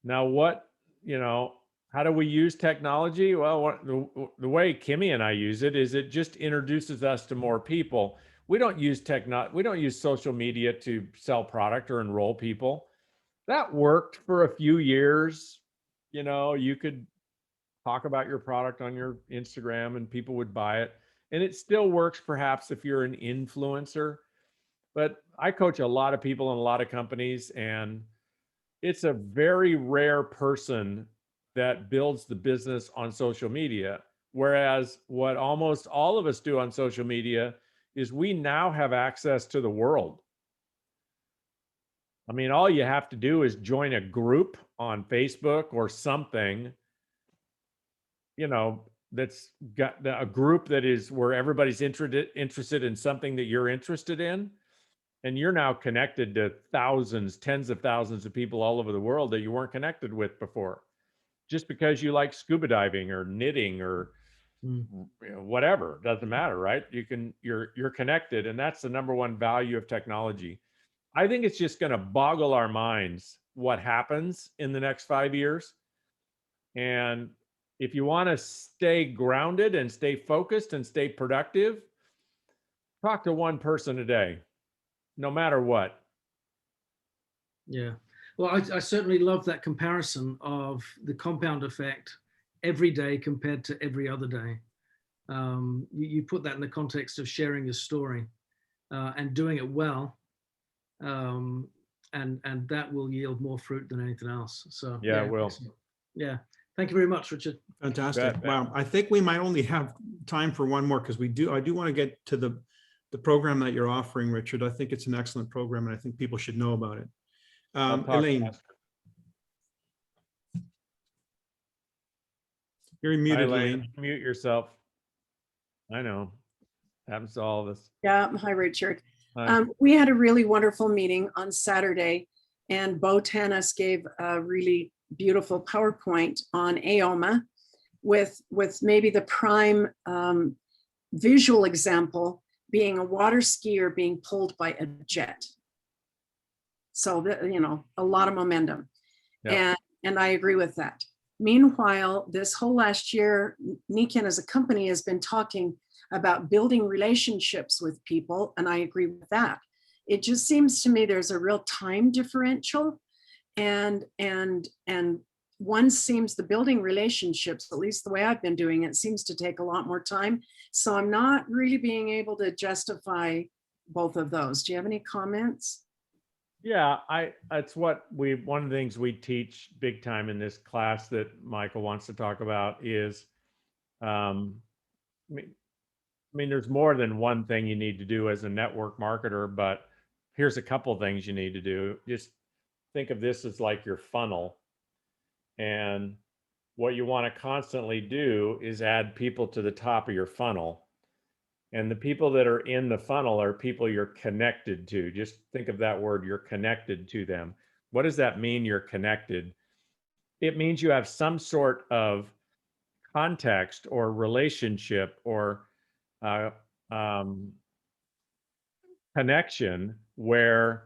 Now, how do we use technology? Well, the way Kimmy and I use it is it just introduces us to more people. We don't use social media to sell product or enroll people. That worked for a few years. You could talk about your product on your Instagram and people would buy it. And it still works perhaps if you're an influencer. But I coach a lot of people in a lot of companies, and it's a very rare person that builds the business on social media. Whereas what almost all of us do on social media is we now have access to the world. I mean, all you have to do is join a group on Facebook or something, that's got a group that is where everybody's interested in something that you're interested in. And you're now connected to thousands, tens of thousands of people all over the world that you weren't connected with before, just because you like scuba diving or knitting or whatever. Doesn't matter, right? You're connected, and that's the number one value of technology. I think it's just going to boggle our minds what happens in the next 5 years. And if you want to stay grounded and stay focused and stay productive, talk to one person a day, no matter what. Yeah. Well, I certainly love that comparison of the compound effect every day compared to every other day. You put that in the context of sharing your story and doing it well. And that will yield more fruit than anything else. So Yeah, it will. Excellent. Yeah. Thank you very much, Richard. Fantastic. Bet. Wow. I think we might only have time for one more because I do want to get to the program that you're offering, Richard. I think it's an excellent program and I think people should know about it. Elaine, you're muted, Elaine. Mute yourself. I know. Happens to all of us. Yeah, hi, Richard. Hi. We had a really wonderful meeting on Saturday, and Bo Tanis gave a really beautiful PowerPoint on AOMA with maybe the prime visual example being a water skier being pulled by a jet. So, a lot of momentum. Yeah. And I agree with that. Meanwhile, this whole last year, Niken as a company has been talking about building relationships with people, and I agree with that. It just seems to me there's a real time differential, and one seems the building relationships, at least the way I've been doing it, seems to take a lot more time. So I'm not really being able to justify both of those. Do you have any comments? Yeah, that's one of the things we teach big time in this class that Michael wants to talk about is, I mean, there's more than one thing you need to do as a network marketer, but here's a couple of things you need to do. Just think of this as like your funnel. And what you want to constantly do is add people to the top of your funnel. And the people that are in the funnel are people you're connected to. Just think of that word, you're connected to them. What does that mean, you're connected? It means you have some sort of context or relationship or connection where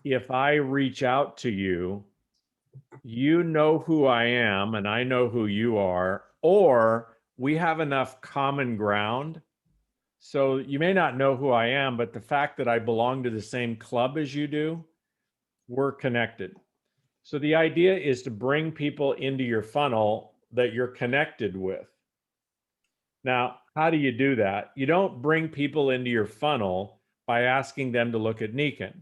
if I reach out to you, you know who I am and I know who you are, or we have enough common ground. So you may not know who I am, but the fact that I belong to the same club as you do, we're connected. So the idea is to bring people into your funnel that you're connected with. Now, how do you do that? You don't bring people into your funnel by asking them to look at Niken.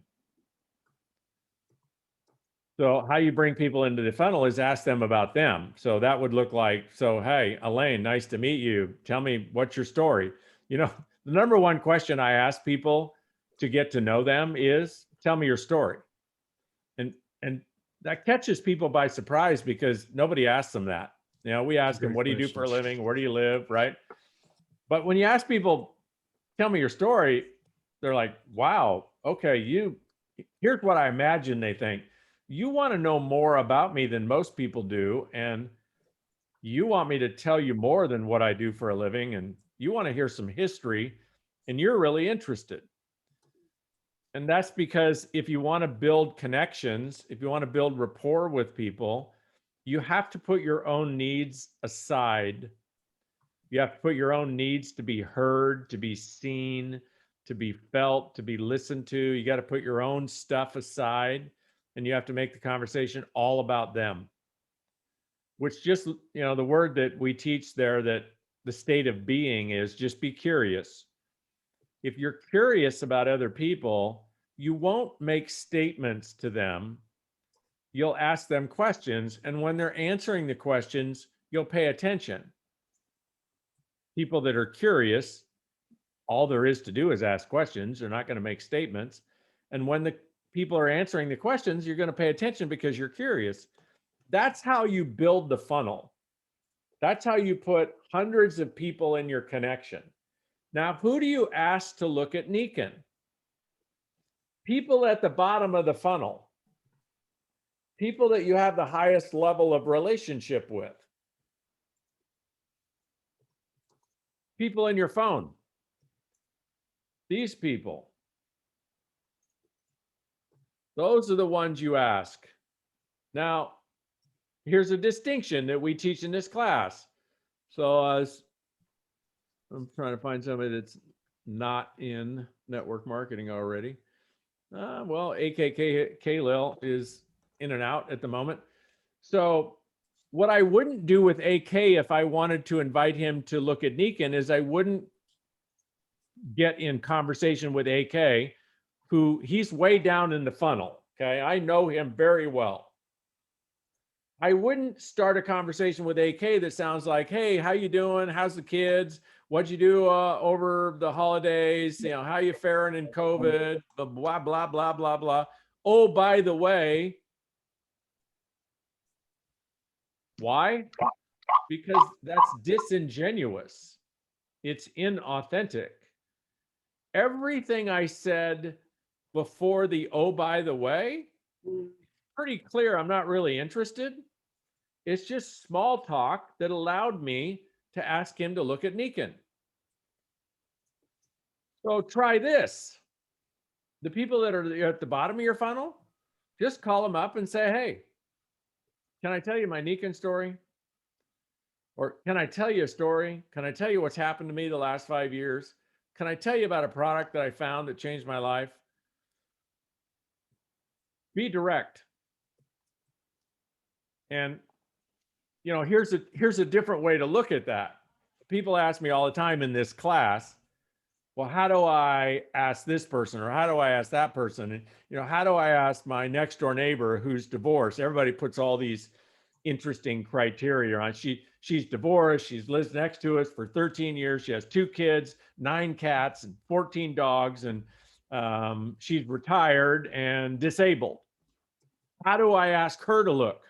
So how you bring people into the funnel is ask them about them. So that would look like, so, hey, Elaine, nice to meet you. Tell me, what's your story? The number one question I ask people to get to know them is, tell me your story. And that catches people by surprise because nobody asks them that. We ask them, what do you do for a living? Where do you live? Right. But when you ask people, tell me your story, they're like, wow, okay, here's what I imagine they think. You want to know more about me than most people do. And you want me to tell you more than what I do for a living. And you want to hear some history and you're really interested. And that's because if you want to build connections, if you want to build rapport with people, you have to put your own needs aside. You have to put your own needs to be heard, to be seen, to be felt, to be listened to. You got to put your own stuff aside and you have to make the conversation all about them. Which just, the word that we teach there, that the state of being is just be curious. If you're curious about other people, you won't make statements to them. You'll ask them questions. And when they're answering the questions, you'll pay attention. People that are curious, all there is to do is ask questions. They're not going to make statements. And when the people are answering the questions, you're going to pay attention because you're curious. That's how you build the funnel. That's how you put hundreds of people in your connection. Now, who do you ask to look at Niken? people at the bottom of the funnel, people that you have the highest level of relationship with, people in your phone, these people, those are the ones you ask. Now, here's a distinction that we teach in this class. So I'm trying to find somebody that's not in network marketing already. Well, AKK Kalil is in and out at the moment. So what I wouldn't do with AK if I wanted to invite him to look at Nikan is I wouldn't get in conversation with AK, who he's way down in the funnel. Okay, I know him very well. I wouldn't start a conversation with AK that sounds like, hey, how you doing? How's the kids? What'd you do over the holidays? You know, how you faring in COVID? Blah, blah, blah, blah, blah. Oh, by the way, why? Because that's disingenuous. It's inauthentic. Everything I said before the oh, by the way, pretty clear I'm not really interested. It's just small talk that allowed me to ask him to look at Nikan. So try this. The people that are at the bottom of your funnel, just call them up and say, hey, can I tell you my Nikan story? Or can I tell you a story? Can I tell you what's happened to me the last 5 years? Can I tell you about a product that I found that changed my life? Be direct. And you know, here's a different way to look at that. People ask me all the time in this class, well, how do I ask this person, or how do I ask that person? And you know, how do I ask my next door neighbor who's divorced? Everybody puts all these interesting criteria on. She's divorced. She's lived next to us for 13 years. She has 2 kids, 9 cats, and 14 dogs, and she's retired and disabled. How do I ask her to look?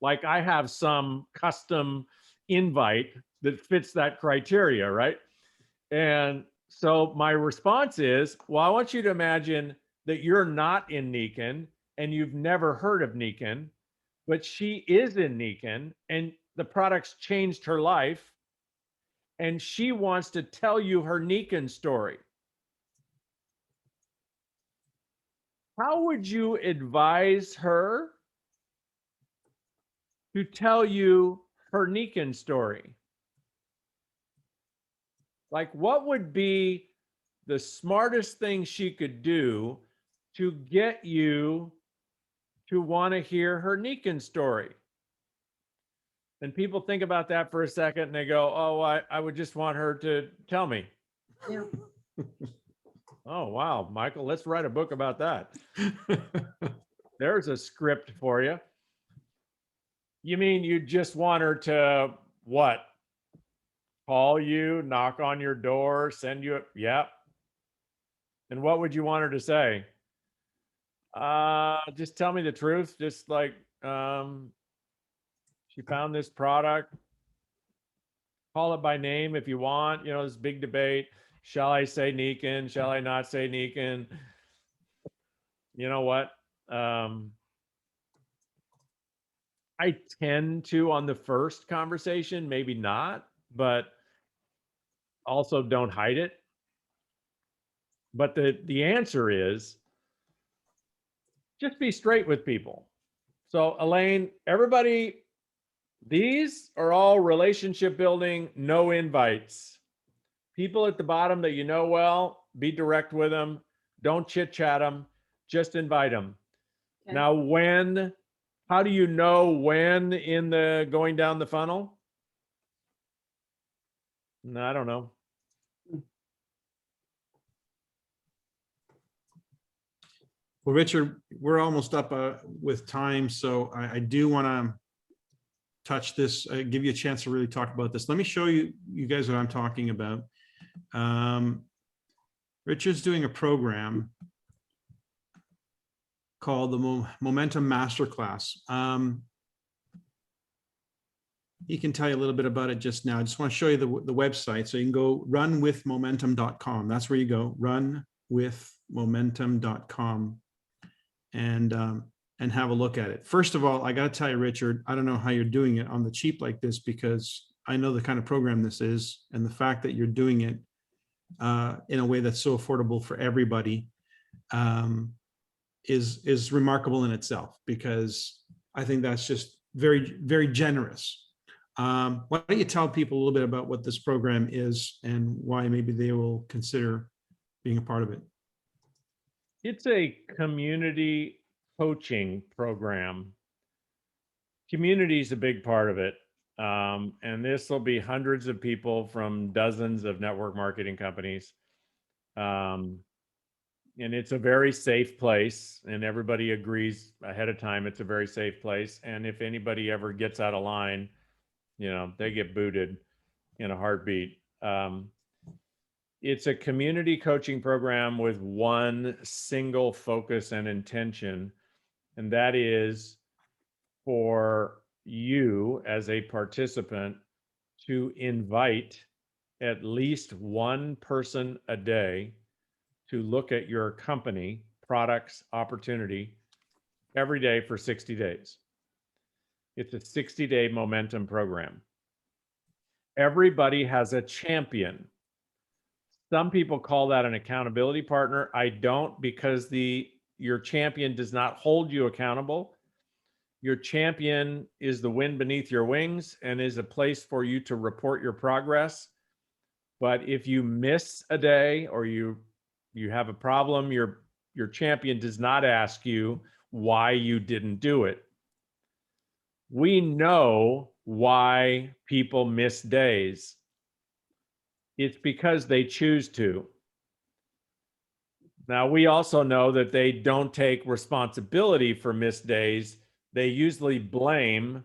Like I have some custom invite that fits that criteria, right? And so my response is, well, I want you to imagine that you're not in Nikan and you've never heard of Nikan, but she is in Nikan and the product's changed her life and she wants to tell you her Nikan story. How would you advise her to tell you her Nikan story? Like, what would be the smartest thing she could do to get you to want to hear her Nikan story? And people think about that for a second and they go, oh, I would just want her to tell me. Yeah. Oh, wow, Michael, let's write a book about that. There's a script for you. You mean you just want her to what? Call you, knock on your door, send you a, yep. And what would you want her to say? Just tell me the truth. Just like, she found this product. Call it by name if you want. You know, this big debate. Shall I say Nikan? Shall I not say Nikan? You know what? I tend to, on the first conversation, maybe not, but also don't hide it. But the answer is just be straight with people. So Elaine, everybody, these are all relationship building, no invites. People at the bottom that you know well, be direct with them. Don't chit chat them, just invite them. Okay. Now, how do you know when in the going down the funnel? No, I don't know. Well, Richard, we're almost up with time, so I do want to touch this, give you a chance to really talk about this. Let me show you guys what I'm talking about. Richard's doing a program called the Momentum Masterclass. He can tell you a little bit about it just now. I just want to show you the website. So you can go runwithmomentum.com. That's where you go, runwithmomentum.com. momentum.com and have a look at it. First of all, I got to tell you, Richard, I don't know how you're doing it on the cheap like this, because I know the kind of program this is, and the fact that you're doing it in a way that's so affordable for everybody is remarkable in itself, because I think that's just very, very generous. Why don't you tell people a little bit about what this program is and why maybe they will consider being a part of it? It's a community coaching program. Community is a big part of it. And this will be hundreds of people from dozens of network marketing companies. And it's a very safe place, and everybody agrees ahead of time it's a very safe place. And if anybody ever gets out of line, they get booted in a heartbeat. It's a community coaching program with one single focus and intention, and that is for you as a participant to invite at least one person a day to look at your company, products, opportunity every day for 60 days. It's a 60-day momentum program. Everybody has a champion. Some people call that an accountability partner. I don't, because your champion does not hold you accountable. Your champion is the wind beneath your wings and is a place for you to report your progress. But if you miss a day or you have a problem, your champion does not ask you why you didn't do it. We know why people miss days. It's because they choose to. Now, we also know that they don't take responsibility for missed days. They usually blame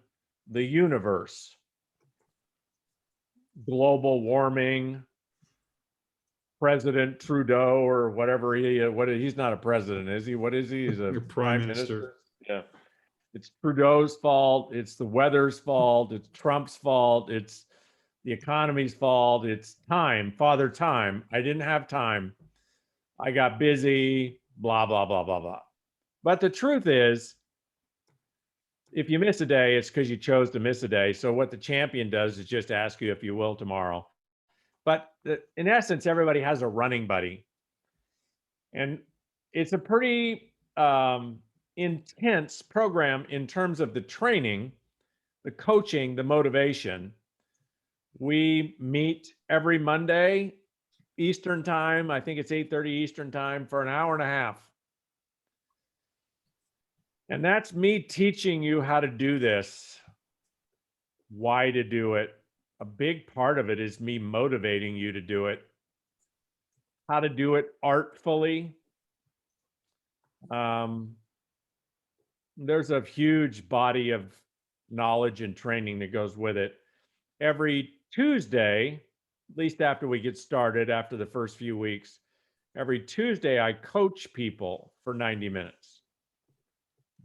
the universe. Global warming, President Trudeau, or whatever he's not a president, is he? What is he? He's a Your prime minister. Yeah. It's Trudeau's fault. It's the weather's fault. It's Trump's fault. It's the economy's fault. It's time, Father Time. I didn't have time. I got busy, blah, blah, blah, blah, blah. But the truth is, if you miss a day, it's because you chose to miss a day. So what the champion does is just ask you if you will tomorrow. But in essence, everybody has a running buddy. And it's a pretty intense program in terms of the training, the coaching, the motivation. We meet every Monday, Eastern time. I think it's 8:30 Eastern time for an hour and a half. And that's me teaching you how to do this, why to do it. A big part of it is me motivating you to do it, how to do it artfully. There's a huge body of knowledge and training that goes with it. Every Tuesday, at least after we get started, after the first few weeks, every Tuesday I coach people for 90 minutes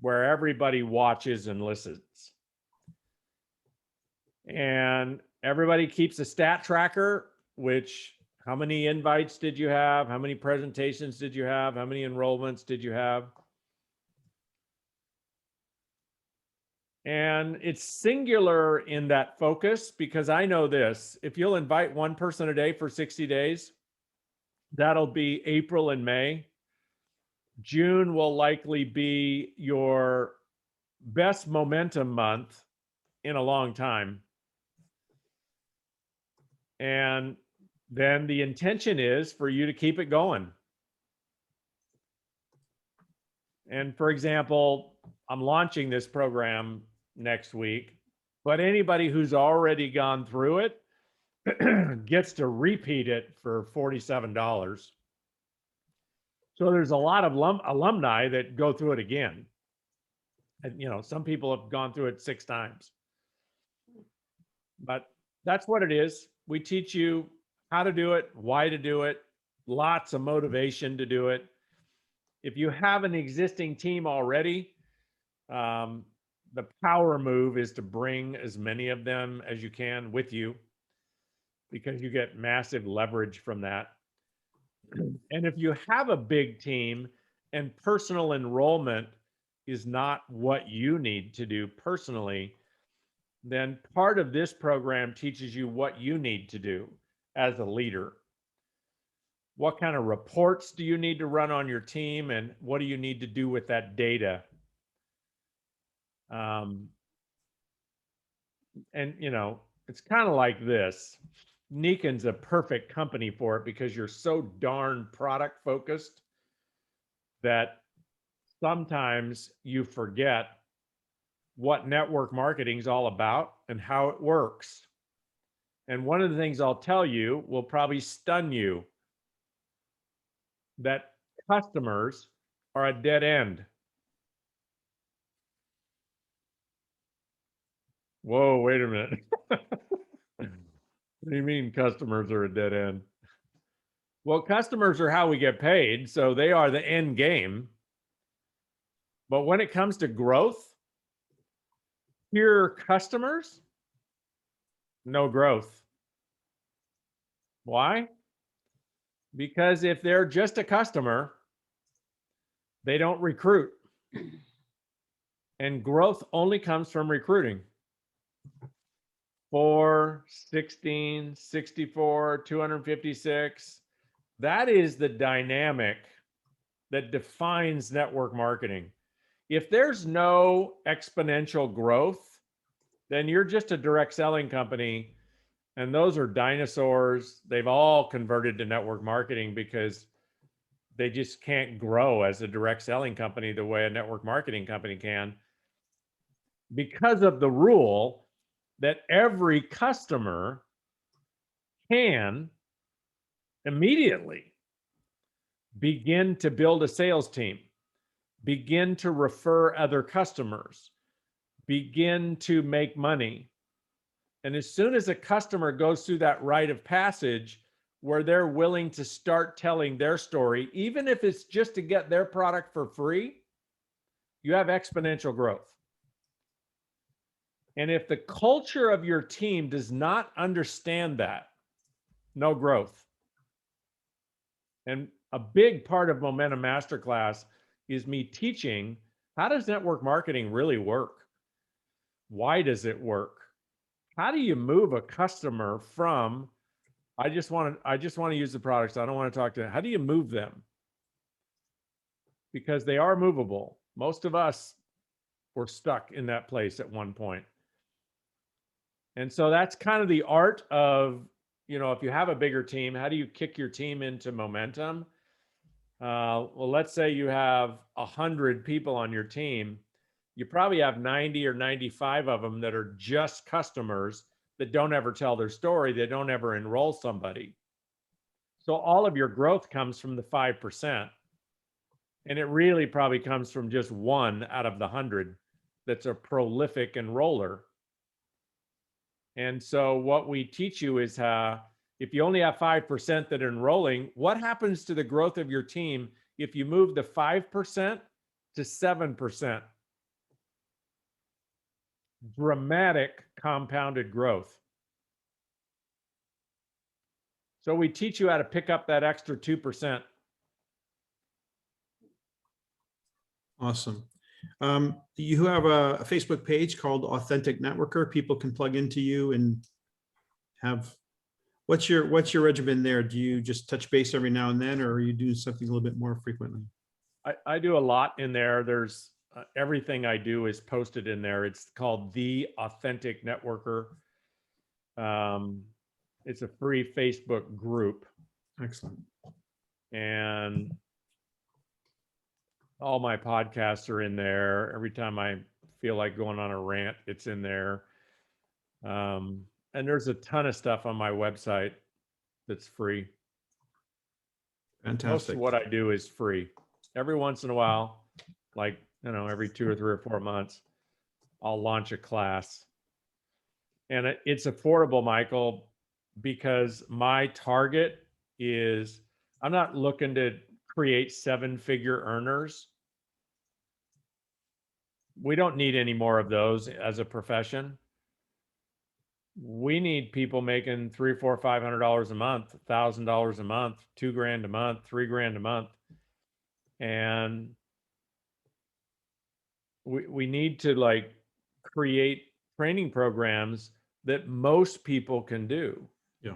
where everybody watches and listens. And everybody keeps a stat tracker, which how many invites did you have? How many presentations did you have? How many enrollments did you have? And it's singular in that focus, because I know this: if you'll invite one person a day for 60 days, that'll be April and May. June will likely be your best momentum month in a long time. And then the intention is for you to keep it going. And for example, I'm launching this program next week, but anybody who's already gone through it gets to repeat it for $47. So there's a lot of alumni that go through it again. And, some people have gone through it 6 times. But that's what it is. We teach you how to do it, why to do it, lots of motivation to do it. If you have an existing team already, the power move is to bring as many of them as you can with you, because you get massive leverage from that. And if you have a big team and personal enrollment is not what you need to do personally, then part of this program teaches you what you need to do as a leader. What kind of reports do you need to run on your team, and what do you need to do with that data? And you know, it's kind of like this. Nikon's a perfect company for it because you're so darn product focused that sometimes you forget what network marketing is all about and how it works. And one of the things I'll tell you will probably stun you, that customers are a dead end. Whoa, wait a minute. What do you mean customers are a dead end? Well, customers are how we get paid, so they are the end game. But when it comes to growth, pure customers, no growth. Why? Because if they're just a customer, they don't recruit. And growth only comes from recruiting. 4, 16, 64, 256. That is the dynamic that defines network marketing. If there's no exponential growth, then you're just a direct selling company. And those are dinosaurs. They've all converted to network marketing because they just can't grow as a direct selling company the way a network marketing company can, because of the rule that every customer can immediately begin to build a sales team, begin to refer other customers, begin to make money. And as soon as a customer goes through that rite of passage where they're willing to start telling their story, even if it's just to get their product for free, you have exponential growth. And if the culture of your team does not understand that, no growth. And a big part of Momentum Masterclass is me teaching, how does network marketing really work? Why does it work? How do you move a customer from, I just want to use the products, I don't want to talk to them. How do you move them? Because they are movable. Most of us were stuck in that place at one point. And so that's kind of the art of, you know, if you have a bigger team, how do you kick your team into momentum? Well, let's say you have 100 people on your team. You probably have 90 or 95 of them that are just customers that don't ever tell their story. They don't ever enroll somebody. So all of your growth comes from the 5%. And it really probably comes from just one out of the 100 that's a prolific enroller. And so what we teach you is if you only have 5% that are enrolling, what happens to the growth of your team if you move the 5% to 7%? Dramatic compounded growth. So we teach you how to pick up that extra 2%. Awesome. You have a Facebook page called Authentic Networker. People can plug into you and have, what's your regimen there? Do you just touch base every now and then, or are you doing something a little bit more frequently? I do a lot in there. There's everything I do is posted in there. It's called The Authentic Networker. It's a free Facebook group. Excellent. And all my podcasts are in there. Every time I feel like going on a rant, it's in there. And there's a ton of stuff on my website that's free. Fantastic. Most of what I do is free. Every once in a while, like, you know, every 2 or 3 or 4 months, I'll launch a class. And it's affordable, Michael, because my target is, I'm not looking to create 7-figure earners. We don't need any more of those as a profession. we need people making $300, $400, $500 a month, $1,000 a month, $2,000 a month, $3,000 a month. And we need to like create training programs that most people can do. Yeah.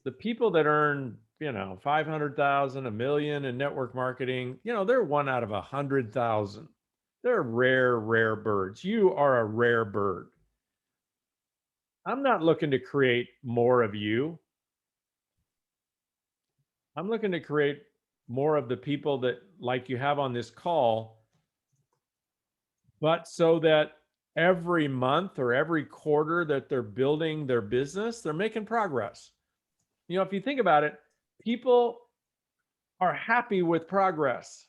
The people that earn, 500,000, $1 million in network marketing, they're 1 out of 100,000. They're rare birds. You are a rare bird. I'm not looking to create more of you. I'm looking to create more of the people that like you have on this call, but so that every month or every quarter that they're building their business, they're making progress. If you think about it, people are happy with progress.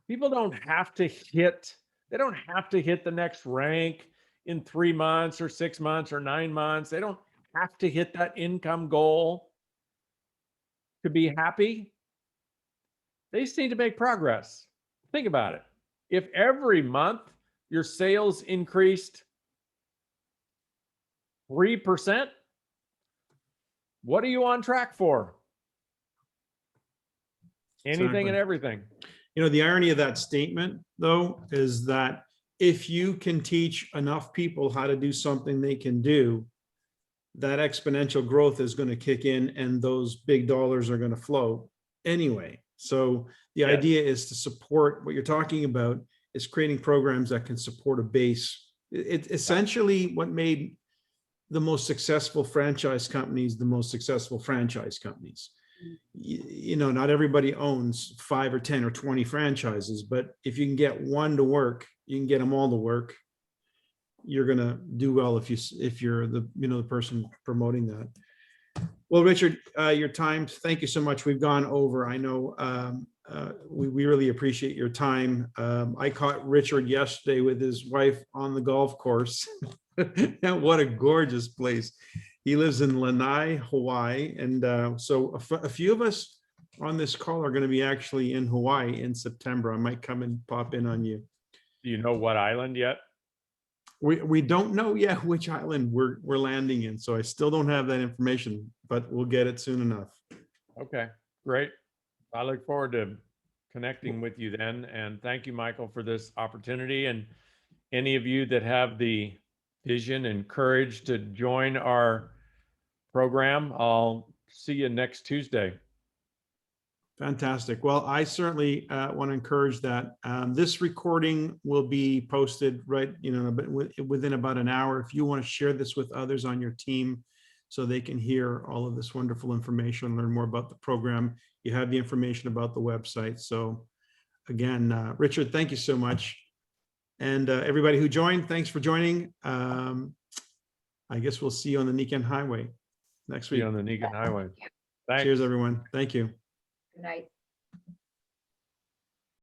People don't have to hit the next rank in 3 months or 6 months or 9 months. They don't have to hit that income goal to be happy. They just need to make progress. Think about it. If every month your sales increased 3%, what are you on track for? Anything Exactly. and everything. The irony of that statement, though, is that if you can teach enough people how to do something they can do, that exponential growth is going to kick in and those big dollars are going to flow anyway. So the Yes. idea is to support what you're talking about is creating programs that can support a base. It's essentially what made the most successful franchise companies the most successful franchise companies. Not everybody owns 5 or 10 or 20 franchises, but if you can get one to work, you can get them all to work. You're going to do well if you're the person promoting that. Well, Richard, your time, thank you so much. We've gone over. I know we really appreciate your time. I caught Richard yesterday with his wife on the golf course. What a gorgeous place. He lives in Lanai, Hawaii. And so a few of us on this call are going to be actually in Hawaii in September. I might come and pop in on you. Do you know what island yet? We don't know yet which island we're landing in. So I still don't have that information, but we'll get it soon enough. Okay, great. I look forward to connecting with you then. And thank you, Michael, for this opportunity. And any of you that have the vision and courage to join our program, I'll see you next Tuesday. Fantastic. Well, I certainly want to encourage that. This recording will be posted within about an hour. If you want to share this with others on your team so they can hear all of this wonderful information, learn more about the program, you have the information about the website. So again, Richard, thank you so much. And everybody who joined, thanks for joining. I guess we'll see you on the Niken Highway next week. See you on the Niken Highway. Thanks. Cheers, everyone. Thank you. Good night.